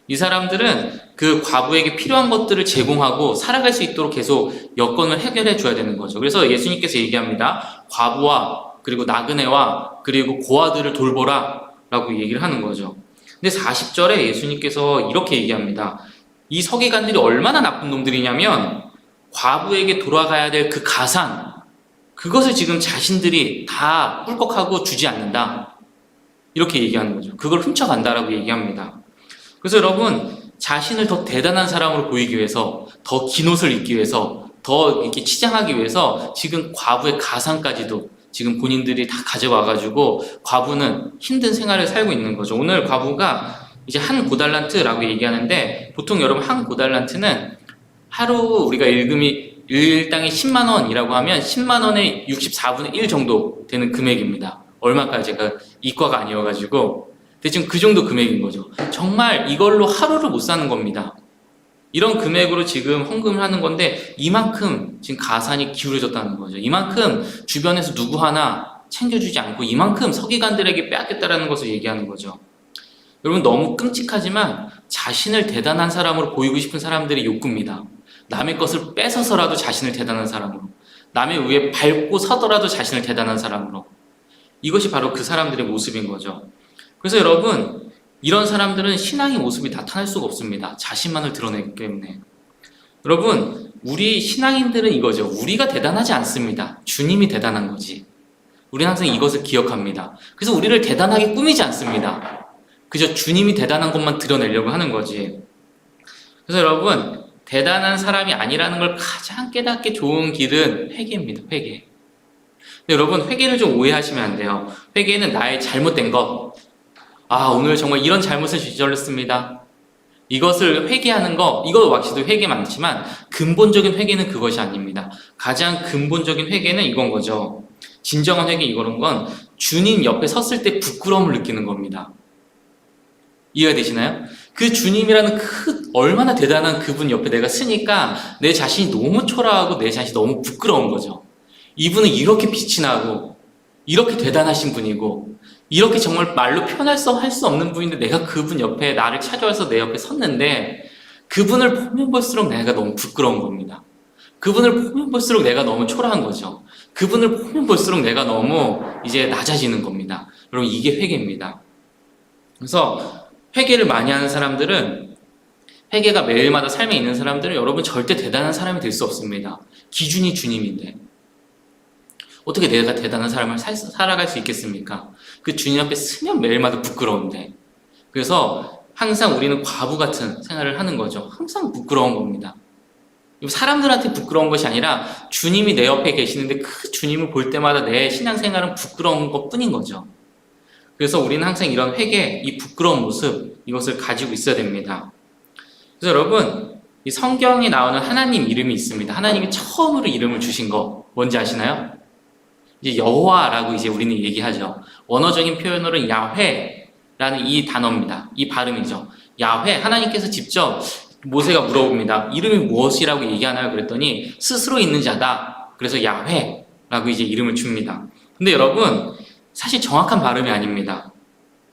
Speaker 1: 이 사람들은 그 과부에게 필요한 것들을 제공하고 살아갈 수 있도록 계속 여건을 해결해 줘야 되는 거죠. 그래서 예수님께서 얘기합니다. 과부와 그리고 나그네와 그리고 고아들을 돌보라 라고 얘기를 하는 거죠. 근데 40절에 예수님께서 이렇게 얘기합니다. 이 서기관들이 얼마나 나쁜 놈들이냐면 과부에게 돌아가야 될 그 가산, 그것을 지금 자신들이 다 꿀꺽하고 주지 않는다. 이렇게 얘기하는 거죠. 그걸 훔쳐간다라고 얘기합니다. 그래서 여러분 자신을 더 대단한 사람으로 보이기 위해서, 더 긴 옷을 입기 위해서, 더 이렇게 치장하기 위해서 지금 과부의 가산까지도 지금 본인들이 다 가져와가지고 과부는 힘든 생활을 살고 있는 거죠. 오늘 과부가 이제 한 고달란트라고 얘기하는데 보통 여러분 한 고달란트는 하루 우리가 일당이 10만 원이라고 하면 10만 원의 64분의 1 정도 되는 금액입니다. 얼마까지 제가 이과가 아니어가지고 대충 그 정도 금액인 거죠. 정말 이걸로 하루를 못 사는 겁니다. 이런 금액으로 지금 헌금을 하는 건데 이만큼 지금 가산이 기울어졌다는 거죠. 이만큼 주변에서 누구 하나 챙겨주지 않고 이만큼 서기관들에게 빼앗겼다는 것을 얘기하는 거죠. 여러분 너무 끔찍하지만 자신을 대단한 사람으로 보이고 싶은 사람들의 욕구입니다. 남의 것을 뺏어서라도 자신을 대단한 사람으로, 남의 위에 밟고 서더라도 자신을 대단한 사람으로. 이것이 바로 그 사람들의 모습인 거죠. 그래서 여러분 이런 사람들은 신앙의 모습이 나타날 수가 없습니다. 자신만을 드러내기 때문에. 여러분 우리 신앙인들은 이거죠. 우리가 대단하지 않습니다. 주님이 대단한 거지. 우리는 항상 이것을 기억합니다. 그래서 우리를 대단하게 꾸미지 않습니다. 그저 주님이 대단한 것만 드러내려고 하는 거지. 그래서 여러분 대단한 사람이 아니라는 걸 가장 깨닫기 좋은 길은 회개입니다. 회개. 근데 여러분 회개를 좀 오해하시면 안 돼요. 회개는 나의 잘못된 것, 오늘 정말 이런 잘못을 저질렀습니다, 이것을 회개하는 거, 이거 역시도 회개 많지만 근본적인 회개는 그것이 아닙니다. 가장 근본적인 회개는 이건 거죠. 진정한 회개 이거는 건 주님 옆에 섰을 때 부끄러움을 느끼는 겁니다. 이해가 되시나요? 그 주님이라는 얼마나 대단한 그분 옆에 내가 서니까 내 자신이 너무 초라하고 내 자신이 너무 부끄러운 거죠. 이분은 이렇게 빛이 나고 이렇게 대단하신 분이고 이렇게 정말 말로 표현할 수 없는 분인데 내가 그분 옆에 나를 찾아와서 내 옆에 섰는데 그분을 보면 볼수록 내가 너무 부끄러운 겁니다. 그분을 보면 볼수록 내가 너무 초라한 거죠. 그분을 보면 볼수록 내가 너무 이제 낮아지는 겁니다. 여러분 이게 회개입니다. 그래서 회개를 많이 하는 사람들은, 회개가 매일마다 삶에 있는 사람들은 여러분 절대 대단한 사람이 될 수 없습니다. 기준이 주님인데 어떻게 내가 대단한 삶을 살아갈 수 있겠습니까? 그 주님 앞에 서면 매일마다 부끄러운데. 그래서 항상 우리는 과부 같은 생활을 하는 거죠. 항상 부끄러운 겁니다. 사람들한테 부끄러운 것이 아니라 주님이 내 옆에 계시는데 그 주님을 볼 때마다 내 신앙생활은 부끄러운 것 뿐인 거죠. 그래서 우리는 항상 이런 회개, 이 부끄러운 모습, 이것을 가지고 있어야 됩니다. 그래서 여러분, 이 성경에 나오는 하나님 이름이 있습니다. 하나님이 처음으로 이름을 주신 거 뭔지 아시나요? 이제 여호와라고 이제 우리는 얘기하죠. 원어적인 표현으로는 야훼라는 이 단어입니다. 이 발음이죠. 야훼, 하나님께서 직접 모세가 물어봅니다. 이름이 무엇이라고 얘기하나요? 그랬더니 스스로 있는 자다. 그래서 야훼라고 이제 이름을 줍니다. 근데 여러분, 사실 정확한 발음이 아닙니다.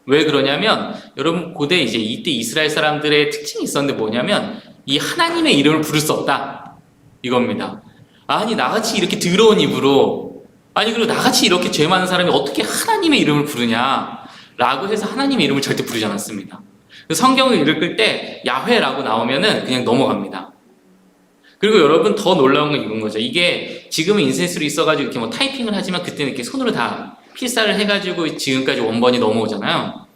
Speaker 1: 왜 그러냐면 여러분 고대 이제 이때 이스라엘 사람들의 특징이 있었는데 뭐냐면 이 하나님의 이름을 부를 수 없다 이겁니다. 아니 나같이 이렇게 더러운 입으로, 아니 그리고 나같이 이렇게 죄 많은 사람이 어떻게 하나님의 이름을 부르냐 라고 해서 하나님의 이름을 절대 부르지 않았습니다. 성경을 읽을 때 야훼라고 나오면은 그냥 넘어갑니다. 그리고 여러분 더 놀라운 건 이건 거죠. 이게 지금은 인쇄술이 있어가지고 이렇게 뭐 타이핑을 하지만 그때는 이렇게 손으로 다 필사를 해가지고 지금까지 원본이 넘어오잖아요.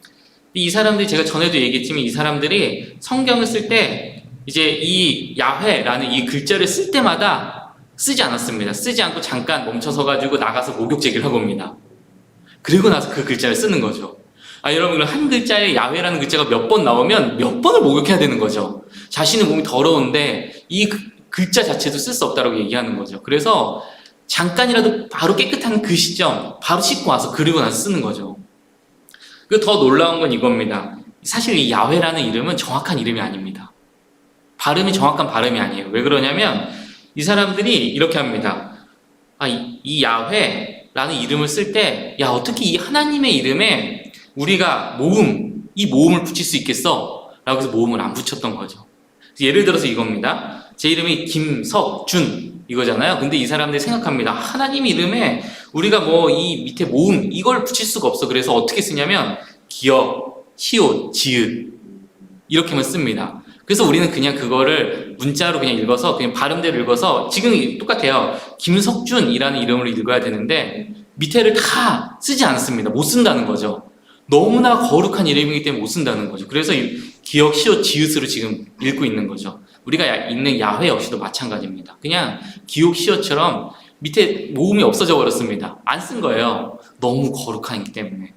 Speaker 1: 이 사람들이, 제가 전에도 얘기했지만 이 사람들이 성경을 쓸 때 이제 이 야훼라는 이 글자를 쓸 때마다 쓰지 않았습니다. 쓰지 않고 잠깐 멈춰서가지고 나가서 목욕 제기를 하고 옵니다. 그리고 나서 그 글자를 쓰는 거죠. 여러분 한 글자에 야훼라는 글자가 몇 번 나오면 몇 번을 목욕해야 되는 거죠. 자신의 몸이 더러운데 이 글자 자체도 쓸 수 없다고 얘기하는 거죠. 그래서 잠깐이라도 바로 깨끗한 그 시점 바로 씻고 와서 그리고 나서 쓰는 거죠. 그리고 더 놀라운 건 이겁니다. 사실 이 야훼라는 이름은 정확한 이름이 아닙니다. 발음이 정확한 발음이 아니에요. 왜 그러냐면 이 사람들이 이렇게 합니다. 이 야훼라는 이름을 쓸 때 어떻게 이 하나님의 이름에 우리가 이 모음을 붙일 수 있겠어? 라고 해서 모음을 안 붙였던 거죠. 예를 들어서 이겁니다. 제 이름이 김석준 이거잖아요. 근데 이 사람들이 생각합니다. 하나님 이름에 우리가 뭐 이 밑에 모음 이걸 붙일 수가 없어. 그래서 어떻게 쓰냐면 기역, 시옷, 지읒 이렇게만 씁니다. 그래서 우리는 그냥 그거를 문자로 그냥 읽어서 그냥 발음대로 읽어서 지금 똑같아요. 김석준이라는 이름으로 읽어야 되는데 밑에를 다 쓰지 않습니다. 못 쓴다는 거죠. 너무나 거룩한 이름이기 때문에 못 쓴다는 거죠. 그래서 기역, 시옷, 지읒으로 지금 읽고 있는 거죠. 우리가 읽는 야훼 역시도 마찬가지입니다. 그냥 기역, 시옷처럼 밑에 모음이 없어져 버렸습니다. 안 쓴 거예요. 너무 거룩하기 때문에.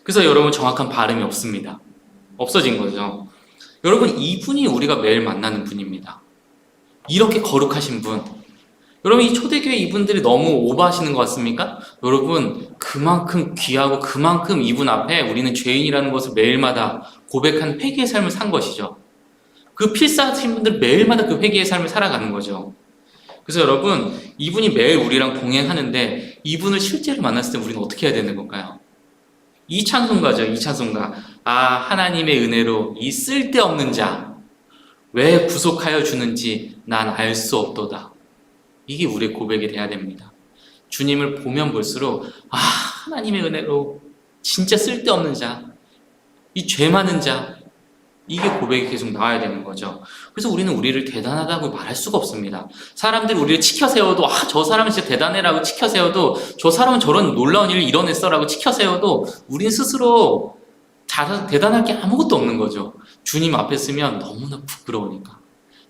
Speaker 1: 그래서 여러분 정확한 발음이 없습니다. 없어진 거죠. 여러분 이분이 우리가 매일 만나는 분입니다. 이렇게 거룩하신 분, 여러분, 이 초대교회 이분들이 너무 오버하시는 것 같습니까? 여러분, 그만큼 귀하고 그만큼 이분 앞에 우리는 죄인이라는 것을 매일마다 고백한 회개의 삶을 산 것이죠. 그 필사하신 분들 매일마다 그 회개의 삶을 살아가는 거죠. 그래서 여러분, 이분이 매일 우리랑 동행하는데 이분을 실제로 만났을 때 우리는 어떻게 해야 되는 건가요? 이 찬송가죠. 이 찬송가. 아, 하나님의 은혜로 이 쓸데없는 자 왜 구속하여 주는지 난 알 수 없도다. 이게 우리의 고백이 돼야 됩니다. 주님을 보면 볼수록 아, 하나님의 은혜로 진짜 쓸데없는 자, 이 죄 많은 자, 이게 고백이 계속 나와야 되는 거죠. 그래서 우리는 우리를 대단하다고 말할 수가 없습니다. 사람들이 우리를 치켜세워도 아, 저 사람은 진짜 대단해라고 치켜세워도 저 사람은 저런 놀라운 일을 이뤄냈어라고 치켜세워도 우린 스스로 대단할 게 아무것도 없는 거죠. 주님 앞에 서면 너무나 부끄러우니까.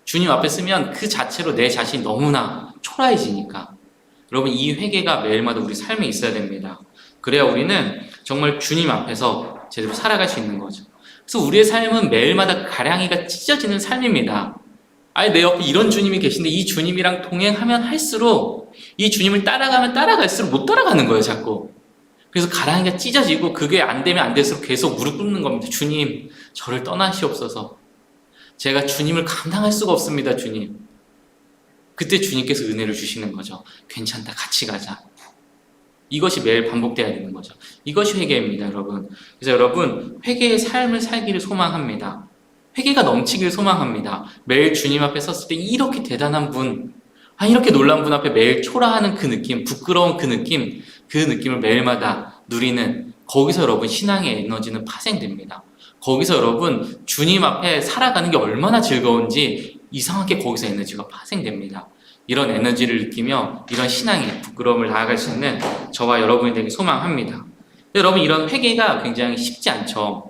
Speaker 1: 주님 앞에 서면 그 자체로 내 자신이 너무나 초라해지니까. 여러분, 이 회개가 매일마다 우리 삶에 있어야 됩니다. 그래야 우리는 정말 주님 앞에서 제대로 살아갈 수 있는 거죠. 그래서 우리의 삶은 매일마다 가랑이가 찢어지는 삶입니다. 아니, 내 옆에 이런 주님이 계신데 이 주님이랑 동행하면 할수록 이 주님을 따라가면 따라갈수록 못 따라가는 거예요, 자꾸. 그래서 가랑이가 찢어지고 그게 안 되면 안 될수록 계속 무릎 꿇는 겁니다. 주님, 저를 떠나시옵소서. 제가 주님을 감당할 수가 없습니다, 주님. 그때 주님께서 은혜를 주시는 거죠. 괜찮다, 같이 가자. 이것이 매일 반복돼야 되는 거죠. 이것이 회개입니다, 여러분. 그래서 여러분, 회개의 삶을 살기를 소망합니다. 회개가 넘치기를 소망합니다. 매일 주님 앞에 섰을 때 이렇게 대단한 분, 이렇게 놀라운 분 앞에 매일 초라하는 그 느낌, 부끄러운 그 느낌을 매일마다 누리는, 거기서 여러분 신앙의 에너지는 파생됩니다. 거기서 여러분 주님 앞에 살아가는 게 얼마나 즐거운지 이상하게 거기서 에너지가 파생됩니다. 이런 에너지를 느끼며 이런 신앙의 부끄러움을 나아갈 수 있는 저와 여러분이 되길 소망합니다. 여러분, 이런 회개가 굉장히 쉽지 않죠.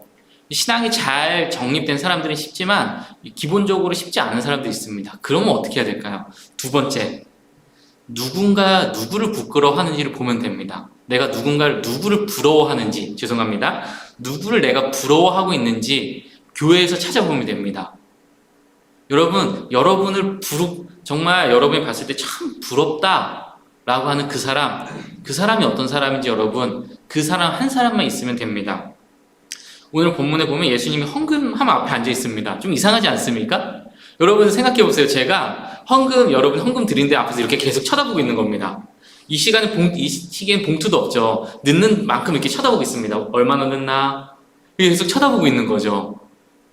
Speaker 1: 신앙이 잘 정립된 사람들은 쉽지만 기본적으로 쉽지 않은 사람들이 있습니다. 그러면 어떻게 해야 될까요? 두 번째, 누구를 부끄러워하는지를 보면 됩니다. 내가 누구를 부러워하는지, 누구를 내가 부러워하고 있는지 교회에서 찾아보면 됩니다. 여러분, 정말 여러분이 봤을 때 참 부럽다라고 하는 그 사람이 어떤 사람인지 여러분, 그 사람 한 사람만 있으면 됩니다. 오늘 본문에 보면 예수님이 헌금함 앞에 앉아 있습니다. 좀 이상하지 않습니까? 여러분 생각해 보세요. 제가 여러분 헌금 드린 데 앞에서 이렇게 계속 쳐다보고 있는 겁니다. 이 시기엔 봉투도 없죠. 넣는 만큼 이렇게 쳐다보고 있습니다. 얼마나 넣나? 계속 쳐다보고 있는 거죠.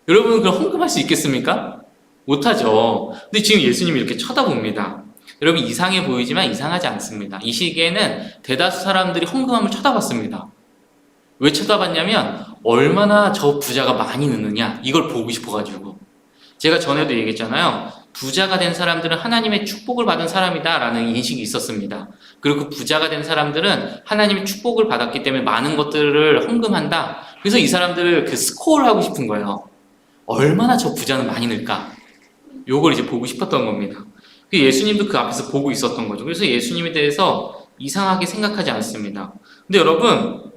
Speaker 1: 여러분, 그럼 헌금할 수 있겠습니까? 못하죠. 근데 지금 예수님이 이렇게 쳐다봅니다. 여러분, 이상해 보이지만 이상하지 않습니다. 이 시기에는 대다수 사람들이 헌금함을 쳐다봤습니다. 왜 쳐다봤냐면 얼마나 저 부자가 많이 넣느냐, 이걸 보고 싶어가지고. 제가 전에도 얘기했잖아요. 부자가 된 사람들은 하나님의 축복을 받은 사람이다 라는 인식이 있었습니다. 그리고 그 부자가 된 사람들은 하나님의 축복을 받았기 때문에 많은 것들을 헌금한다. 그래서 이 사람들을 그 스코어를 하고 싶은 거예요. 얼마나 저 부자는 많이 넣을까? 요걸 이제 보고 싶었던 겁니다. 예수님도 그 앞에서 보고 있었던 거죠. 그래서 예수님에 대해서 이상하게 생각하지 않습니다. 근데 여러분,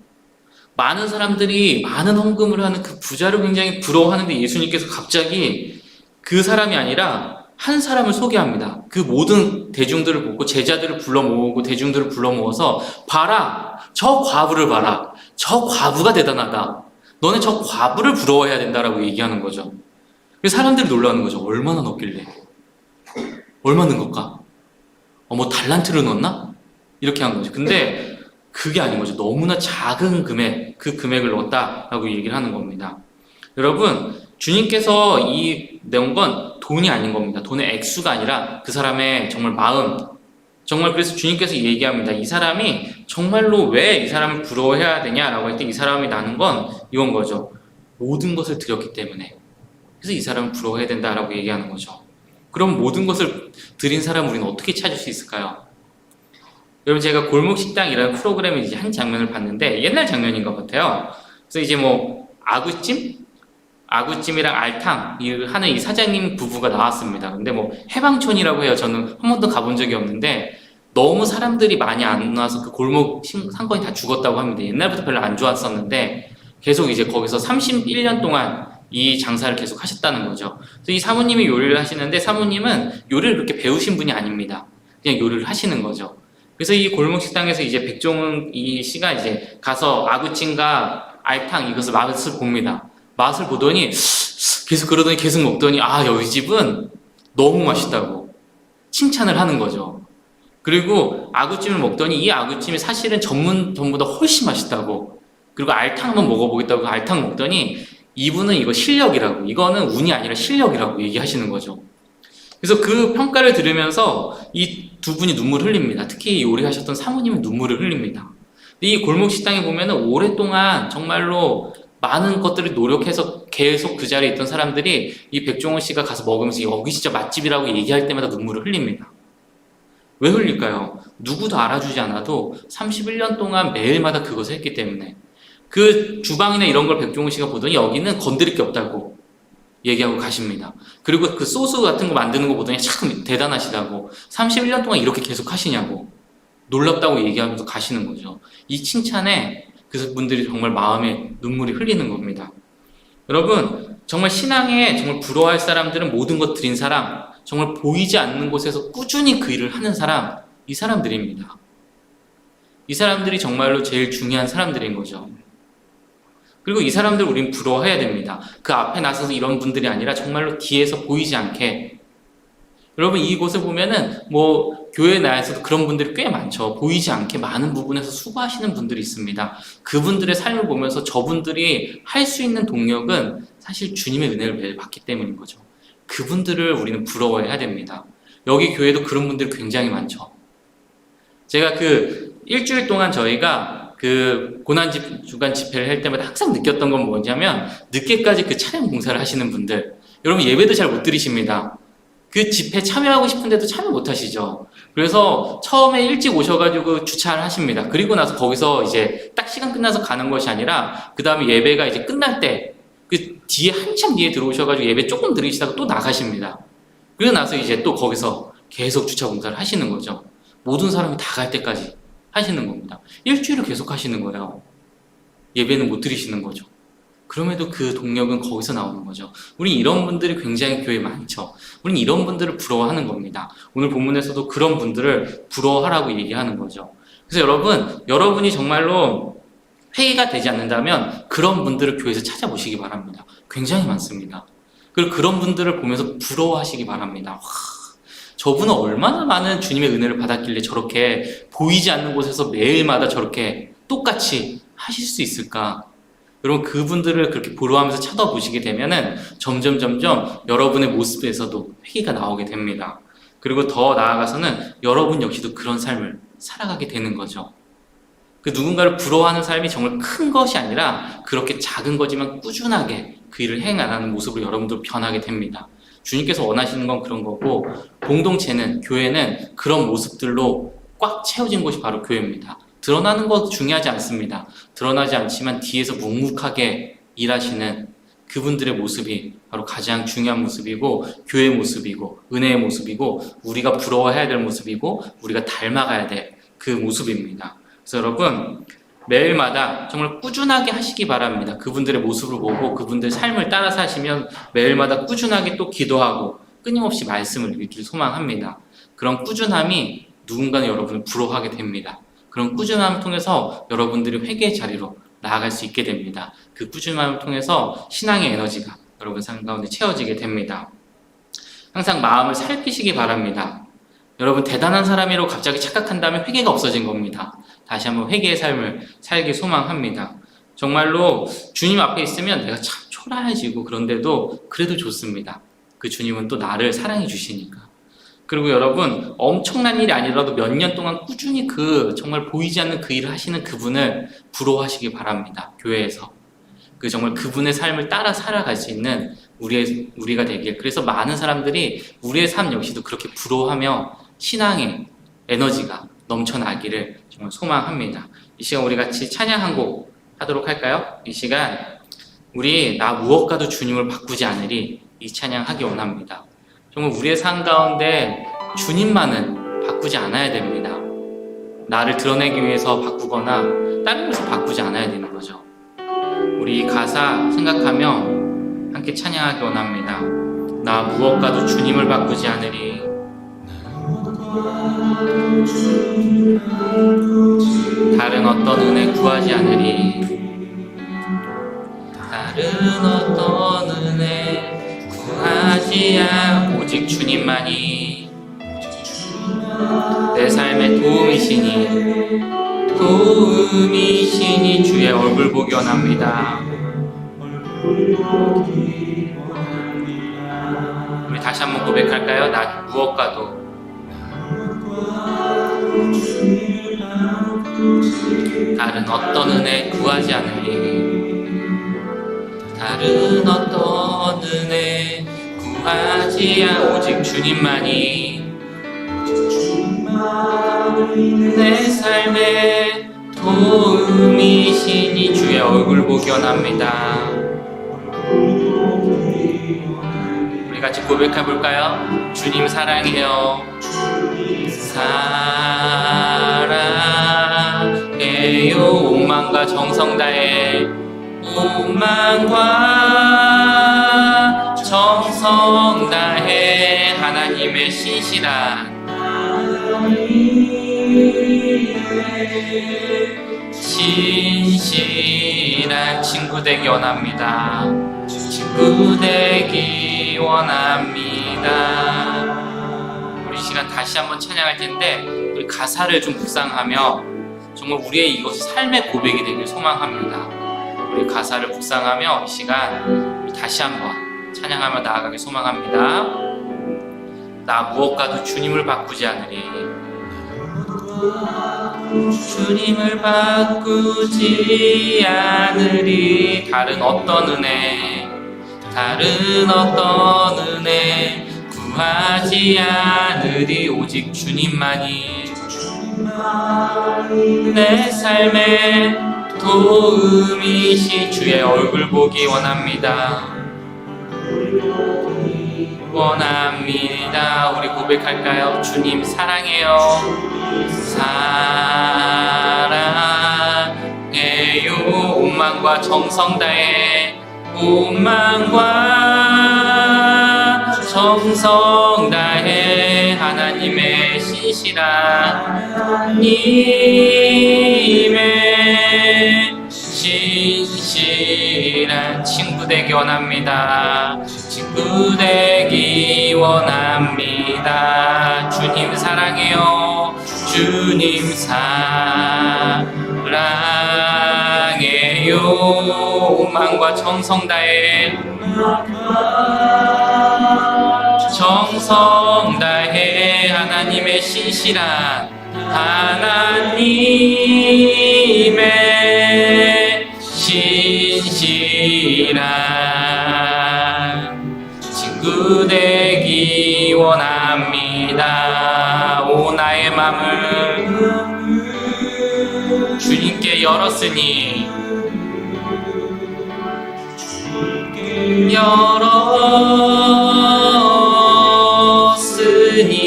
Speaker 1: 많은 사람들이 많은 헌금을 하는 그 부자를 굉장히 부러워하는데 예수님께서 갑자기 그 사람이 아니라 한 사람을 소개합니다. 그 모든 대중들을 보고 제자들을 불러 모으고 대중들을 불러 모아서 봐라, 저 과부를 봐라. 저 과부가 대단하다. 너네 저 과부를 부러워해야 된다라고 얘기하는 거죠. 그래서 사람들이 놀라는 거죠. 얼마나 넣길래? 얼마 넣은 걸까? 뭐 달란트를 넣었나? 이렇게 한 거죠. 근데 그게 아닌 거죠. 너무나 작은 금액, 그 금액을 넣었다라고 얘기를 하는 겁니다. 여러분, 주님께서 이 내온 건 돈이 아닌 겁니다. 돈의 액수가 아니라 그 사람의 정말 마음. 정말 그래서 주님께서 얘기합니다. 이 사람이 정말로 왜 이 사람을 부러워해야 되냐라고 할 때 이 사람이 나는 건 이건 거죠. 모든 것을 드렸기 때문에. 그래서 이 사람을 부러워해야 된다라고 얘기하는 거죠. 그럼 모든 것을 드린 사람 우리는 어떻게 찾을 수 있을까요? 여러분, 제가 골목식당이라는 프로그램에 이제 한 장면을 봤는데 옛날 장면인 것 같아요. 그래서 이제 뭐 아구찜이랑 알탕 하는 이 사장님 부부가 나왔습니다. 근데 뭐 해방촌이라고 해요. 저는 한 번도 가본 적이 없는데 너무 사람들이 많이 안 와서 그 골목 상권이 다 죽었다고 합니다. 옛날부터 별로 안 좋았었는데 계속 이제 거기서 31년 동안 이 장사를 계속 하셨다는 거죠. 그래서 이 사모님이 요리를 하시는데 사모님은 요리를 그렇게 배우신 분이 아닙니다. 그냥 요리를 하시는 거죠. 그래서 이 골목 식당에서 이제 백종원 이 씨가 이제 가서 아구찜과 알탕 이것을 맛을 봅니다. 맛을 보더니 계속 그러더니 계속 먹더니 여기 집은 너무 맛있다고 칭찬을 하는 거죠. 그리고 아구찜을 먹더니 이 아구찜이 사실은 전보다 훨씬 맛있다고, 그리고 알탕 한번 먹어보겠다고 알탕 먹더니 이분은 이거 실력이라고, 이거는 운이 아니라 실력이라고 얘기하시는 거죠. 그래서 그 평가를 들으면서 이 두 분이 눈물을 흘립니다. 특히 요리하셨던 사모님은 눈물을 흘립니다. 이 골목 식당에 보면은 오랫동안 정말로 많은 것들을 노력해서 계속 그 자리에 있던 사람들이 이 백종원 씨가 가서 먹으면서 여기 진짜 맛집이라고 얘기할 때마다 눈물을 흘립니다. 왜 흘릴까요? 누구도 알아주지 않아도 31년 동안 매일마다 그것을 했기 때문에. 그 주방이나 이런 걸 백종원 씨가 보더니 여기는 건드릴 게 없다고 얘기하고 가십니다. 그리고 그 소스 같은 거 만드는 거 보더니 참 대단하시다고, 31년 동안 이렇게 계속 하시냐고 놀랍다고 얘기하면서 가시는 거죠. 이 칭찬에 그 분들이 정말 마음에 눈물이 흘리는 겁니다. 여러분, 정말 신앙에 정말 부러워할 사람들은 모든 것 드린 사람, 정말 보이지 않는 곳에서 꾸준히 그 일을 하는 사람, 이 사람들입니다. 이 사람들이 정말로 제일 중요한 사람들인 거죠. 그리고 이 사람들 우린 부러워해야 됩니다. 그 앞에 나서서 이런 분들이 아니라 정말로 뒤에서 보이지 않게. 여러분, 이곳을 보면은 교회 내에서도 그런 분들이 꽤 많죠. 보이지 않게 많은 부분에서 수고하시는 분들이 있습니다. 그분들의 삶을 보면서 저분들이 할 수 있는 동력은 사실 주님의 은혜를 매일 받기 때문인 거죠. 그분들을 우리는 부러워해야 됩니다. 여기 교회도 그런 분들이 굉장히 많죠. 제가 일주일 동안 저희가 고난 주간 집회를 할 때마다 항상 느꼈던 건 뭐냐면, 늦게까지 그 차량 공사를 하시는 분들, 여러분 예배도 잘 못 들으십니다. 그 집회 참여하고 싶은데도 참여 못 하시죠. 그래서 처음에 일찍 오셔가지고 주차를 하십니다. 그리고 나서 거기서 이제 딱 시간 끝나서 가는 것이 아니라, 그 다음에 예배가 이제 끝날 때, 뒤에 한참 뒤에 들어오셔가지고 예배 조금 들으시다가 또 나가십니다. 그리고 나서 이제 또 거기서 계속 주차 공사를 하시는 거죠. 모든 사람이 다 갈 때까지 하시는 겁니다. 일주일을 계속 하시는 거예요. 예배는 못 드리시는 거죠. 그럼에도 그 동력은 거기서 나오는 거죠. 우리 이런 분들이 굉장히 교회에 많죠. 우린 이런 분들을 부러워하는 겁니다. 오늘 본문에서도 그런 분들을 부러워하라고 얘기하는 거죠. 그래서 여러분이 정말로 회개가 되지 않는다면 그런 분들을 교회에서 찾아보시기 바랍니다. 굉장히 많습니다. 그리고 그런 분들을 보면서 부러워하시기 바랍니다. 저분은 얼마나 많은 주님의 은혜를 받았길래 저렇게 보이지 않는 곳에서 매일마다 저렇게 똑같이 하실 수 있을까? 여러분, 그분들을 그렇게 부러워하면서 쳐다보시게 되면은 점점 여러분의 모습에서도 회개가 나오게 됩니다. 그리고 더 나아가서는 여러분 역시도 그런 삶을 살아가게 되는 거죠. 그 누군가를 부러워하는 삶이 정말 큰 것이 아니라 그렇게 작은 거지만 꾸준하게 그 일을 행하는 모습으로 여러분도 변하게 됩니다. 주님께서 원하시는 건 그런 거고, 공동체는, 교회는 그런 모습들로 꽉 채워진 곳이 바로 교회입니다. 드러나는 것 중요하지 않습니다. 드러나지 않지만 뒤에서 묵묵하게 일하시는 그분들의 모습이 바로 가장 중요한 모습이고, 교회의 모습이고, 은혜의 모습이고, 우리가 부러워해야 될 모습이고, 우리가 닮아가야 될 그 모습입니다. 그래서 여러분, 매일마다 정말 꾸준하게 하시기 바랍니다. 그분들의 모습을 보고 그분들의 삶을 따라 사시면 매일마다 꾸준하게 또 기도하고 끊임없이 말씀을 읽길 소망합니다. 그런 꾸준함이 누군가는 여러분을 부러워하게 됩니다. 그런 꾸준함을 통해서 여러분들이 회개의 자리로 나아갈 수 있게 됩니다. 그 꾸준함을 통해서 신앙의 에너지가 여러분 삶 가운데 채워지게 됩니다. 항상 마음을 살피시기 바랍니다. 여러분, 대단한 사람이라고 갑자기 착각한다면 회개가 없어진 겁니다. 다시 한번 회개의 삶을 살기 소망합니다. 정말로 주님 앞에 있으면 내가 참 초라해지고 그런데도 그래도 좋습니다. 그 주님은 또 나를 사랑해 주시니까. 그리고 여러분, 엄청난 일이 아니라도 몇 년 동안 꾸준히 정말 보이지 않는 그 일을 하시는 그분을 부러워하시기 바랍니다. 교회에서. 정말 그분의 삶을 따라 살아갈 수 있는 우리가 되길. 그래서 많은 사람들이 우리의 삶 역시도 그렇게 부러워하며 신앙의 에너지가 넘쳐나기를 정말 소망합니다. 이 시간 우리 같이 찬양 한 곡 하도록 할까요? 이 시간 우리 나 무엇과도 주님을 바꾸지 않으리, 이 찬양 하기 원합니다. 정말 우리의 삶 가운데 주님만은 바꾸지 않아야 됩니다. 나를 드러내기 위해서 바꾸거나 다른 것을 바꾸지 않아야 되는 거죠. 우리 이 가사 생각하며 함께 찬양하기 원합니다. 나 무엇과도 주님을 바꾸지 않으리. 다른 어떤 은혜 구하지 않으리. 다른 어떤 은혜 구하지 않 오직 주님만이 내 삶의 도움이시니 주의 얼굴 보기 원합니다. 우리 다시 한번 고백할까요? 나 무엇과도 다른 어떤 은혜 구하지 않으리. 다른 어떤 은혜 구하지 않 오직 주님만이 내 삶의 도움이시니 주의 얼굴 보기 원합니다. 우리 같이 고백해 볼까요? 주님 사랑해요. 사랑해요. 온 마음과 정성 다해 온 마음과 정성 다해 하나님의 신실한 친구 되기 원합니다. 친구 되기 원합니다. 우리 시간 다시 한번 찬양할 텐데 우리 가사를 좀 묵상하며 정말 우리의 이것이 삶의 고백이 되길 소망합니다. 우리 가사를 묵상하며 이 시간 우리 다시 한번 찬양하며 나아가길 소망합니다. 나 무엇과도 주님을 바꾸지 않으리. 주님을 바꾸지 않으리. 다른 어떤 은혜 구하지 않으리. 오직 주님만이 내 삶의 도움이시. 주의 얼굴 보기 원합니다. 우리 고백할까요? 주님 사랑해요. 사랑해요. 온 마음과 정성 다해 온 마음과 정성 다해 하나님의 신실한 친구 되기 원합니다. 친구 되기 원합니다. 주님 사랑해요. 주님 사랑해요. 온 마음과 정성 다해 하나님의 신실한 친구 되기 원합니다. 오 나의 맘을 주님께 열었으니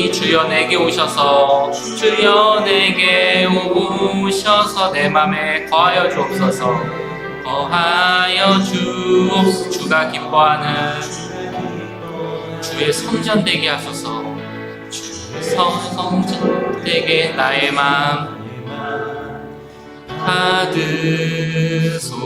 Speaker 1: 주여 내게 오셔서 내 맘에 거하여 주옵소서. 주가 기뻐하는 주의 성전 되게 하소서. 성전 되게 나의 맘 받으소서.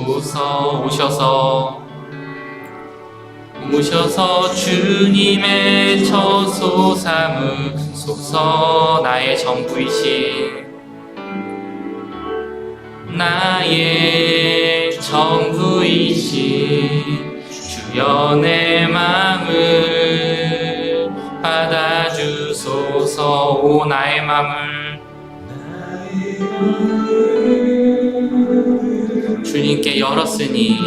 Speaker 1: 오셔서 주님의 처소 삼으소서. 나의 전부이신 주여 내 맘을 받아주소서. 오 나의 맘을 주님께 열었으니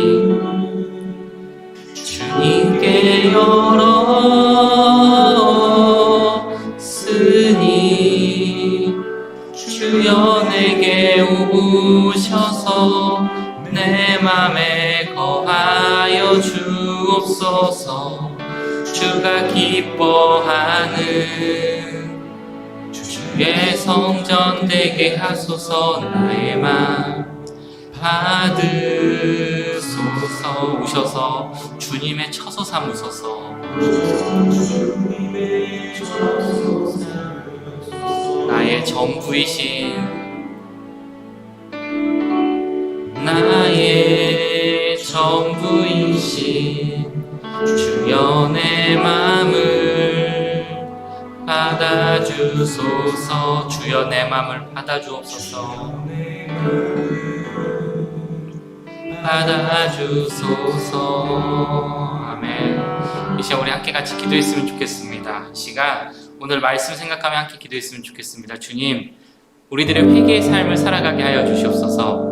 Speaker 1: 주여 내게 오셔서 내 맘에 거하여 주옵소서. 주가 기뻐하는 주의 성전 되게 하소서. 나의 맘 받으소서. 오셔서 주님의 처소 삼으소서. 나의 전부이신 나의 전부이신 주여 내 맘을 받아주소서. 주여 내 맘을 받아주옵소서. 받아주소서. 아멘. 이 시간 우리 함께 같이 기도했으면 좋겠습니다. 이 시간 오늘 말씀 생각하며 함께 기도했으면 좋겠습니다. 주님, 우리들의 회개의 삶을 살아가게 하여 주시옵소서.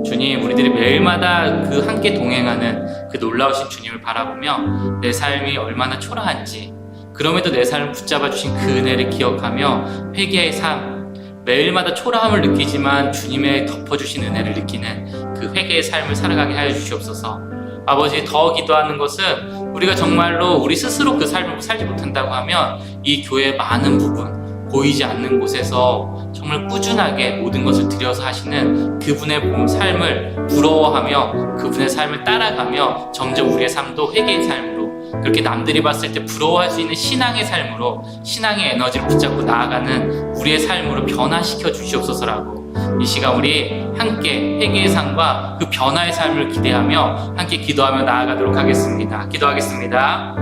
Speaker 1: 주님, 우리들이 매일마다 그 함께 동행하는 그 놀라우신 주님을 바라보며 내 삶이 얼마나 초라한지, 그럼에도 내 삶을 붙잡아 주신 그 은혜를 기억하며 회개의 삶, 매일마다 초라함을 느끼지만 주님의 덮어주신 은혜를 느끼는 그 회개의 삶을 살아가게 하여 주시옵소서. 아버지, 더 기도하는 것은 우리가 정말로 우리 스스로 그 삶을 살지 못한다고 하면 이 교회의 많은 부분, 보이지 않는 곳에서 정말 꾸준하게 모든 것을 들여서 하시는 그분의 삶을 부러워하며 그분의 삶을 따라가며 점점 우리의 삶도 회개의 삶으로, 그렇게 남들이 봤을 때 부러워할 수 있는 신앙의 삶으로, 신앙의 에너지를 붙잡고 나아가는 우리의 삶으로 변화시켜 주시옵소서라고 이 시간 우리 함께 회개의 삶과 그 변화의 삶을 기대하며 함께 기도하며 나아가도록 하겠습니다. 기도하겠습니다.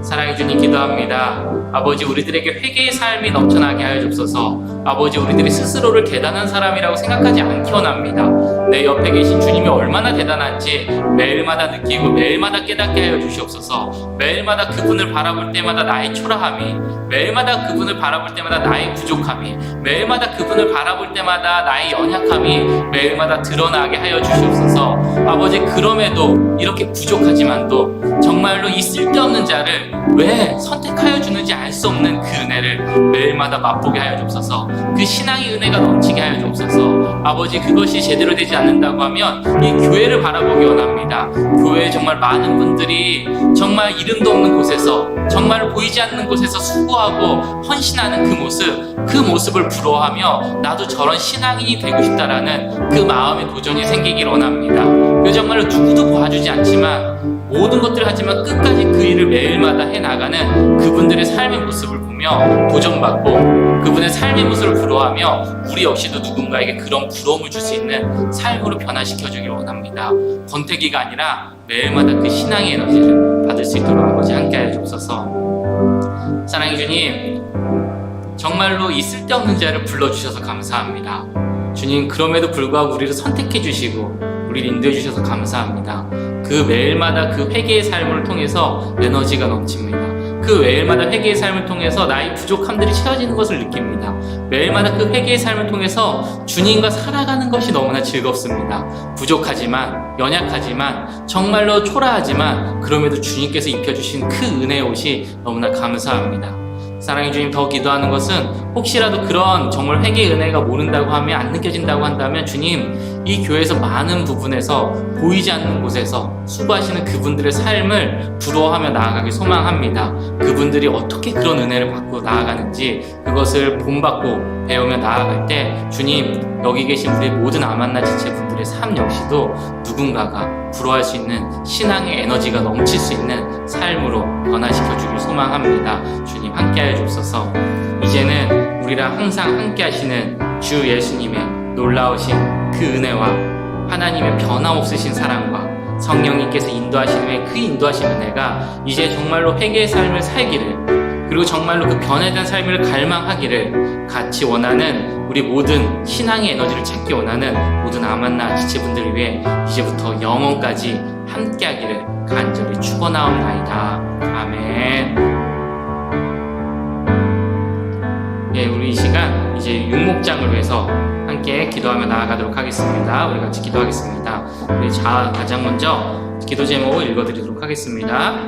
Speaker 1: 사랑해 주님, 기도합니다. 아버지, 우리들에게 회개의 삶이 넘쳐나게 하여 주옵소서. 아버지, 우리들이 스스로를 대단한 사람이라고 생각하지 않게 원합니다. 내 옆에 계신 주님이 얼마나 대단한지 매일마다 느끼고 매일마다 깨닫게 하여 주시옵소서. 매일마다 그분을 바라볼 때마다 나의 초라함이, 매일마다 그분을 바라볼 때마다 나의 부족함이, 매일마다 그분을 바라볼 때마다 나의 연약함이 매일마다 드러나게 하여 주시옵소서. 아버지, 그럼에도 이렇게 부족하지만도 정말로 이 쓸데없는 자를 왜 선택하여 주는지 알 수 없는 그 은혜를 매일마다 맛보게 하여 주옵소서. 그 신앙의 은혜가 넘치게 하여 주옵소서. 아버지, 그것이 제대로 되지 않는다고 하면 이 교회를 바라보기 원합니다. 교회에 정말 많은 분들이 정말 이름도 없는 곳에서, 정말 보이지 않는 곳에서 수고하고 헌신하는 그 모습을 부러워하며 나도 저런 신앙인이 되고 싶다라는 그 마음의 도전이 생기길 원합니다. 그 정말로 누구도 봐주지 않지만 모든 것들을 하지만 끝까지 그 일을 매일마다 해나가는 그분들의 삶의 모습을 보며 도전받고 그분의 삶의 모습을 부러워하며 우리 역시도 누군가에게 그런 부러움을 줄 수 있는 삶으로 변화시켜주길 원합니다. 권태기가 아니라 매일마다 그 신앙의 에너지를 받을 수 있도록 아버지 함께하여 주옵소서. 사랑해 주님, 정말로 이 쓸데없는 자를 불러주셔서 감사합니다. 주님, 그럼에도 불구하고 우리를 선택해 주시고 우리를 인도해 주셔서 감사합니다. 그 매일마다 그 회개의 삶을 통해서 에너지가 넘칩니다. 그 매일마다 회개의 삶을 통해서 나의 부족함들이 채워지는 것을 느낍니다. 매일마다 그 회개의 삶을 통해서 주님과 살아가는 것이 너무나 즐겁습니다. 부족하지만, 연약하지만, 정말로 초라하지만 그럼에도 주님께서 입혀주신 그 은혜의 옷이 너무나 감사합니다. 사랑해 주님, 더 기도하는 것은 혹시라도 그런 정말 회개의 은혜가 모른다고 하면, 안 느껴진다고 한다면 주님, 이 교회에서 많은 부분에서 보이지 않는 곳에서 수고하시는 그분들의 삶을 부러워하며 나아가길 소망합니다. 그분들이 어떻게 그런 은혜를 받고 나아가는지 그것을 본받고 배우며 나아갈 때 주님, 여기 계신 우리 모든 아만나 지체분들의 삶 역시도 누군가가 부러워할 수 있는 신앙의 에너지가 넘칠 수 있는 삶으로 변화시켜 주길 소망합니다. 주님, 함께하여 주옵소서. 이제는 우리랑 항상 함께 하시는 주 예수님의 놀라우신 그 은혜와 하나님의 변함없으신 사랑과 성령님께서 인도하시는 그 인도하신 은혜가 이제 정말로 회개의 삶을 살기를, 그리고 정말로 그 변화된 삶을 갈망하기를 같이 원하는 우리 모든 신앙의 에너지를 찾기 원하는 모든 아만나 지체분들을 위해 이제부터 영원까지 함께하기를 간절히 축원하옵나이다. 아멘. 예, 우리 이 시간 이제 육목장을 위해서 함께 기도하며 나아가도록 하겠습니다. 우리 같이 기도하겠습니다. 우리 가장 먼저 기도 제목 읽어드리도록 하겠습니다.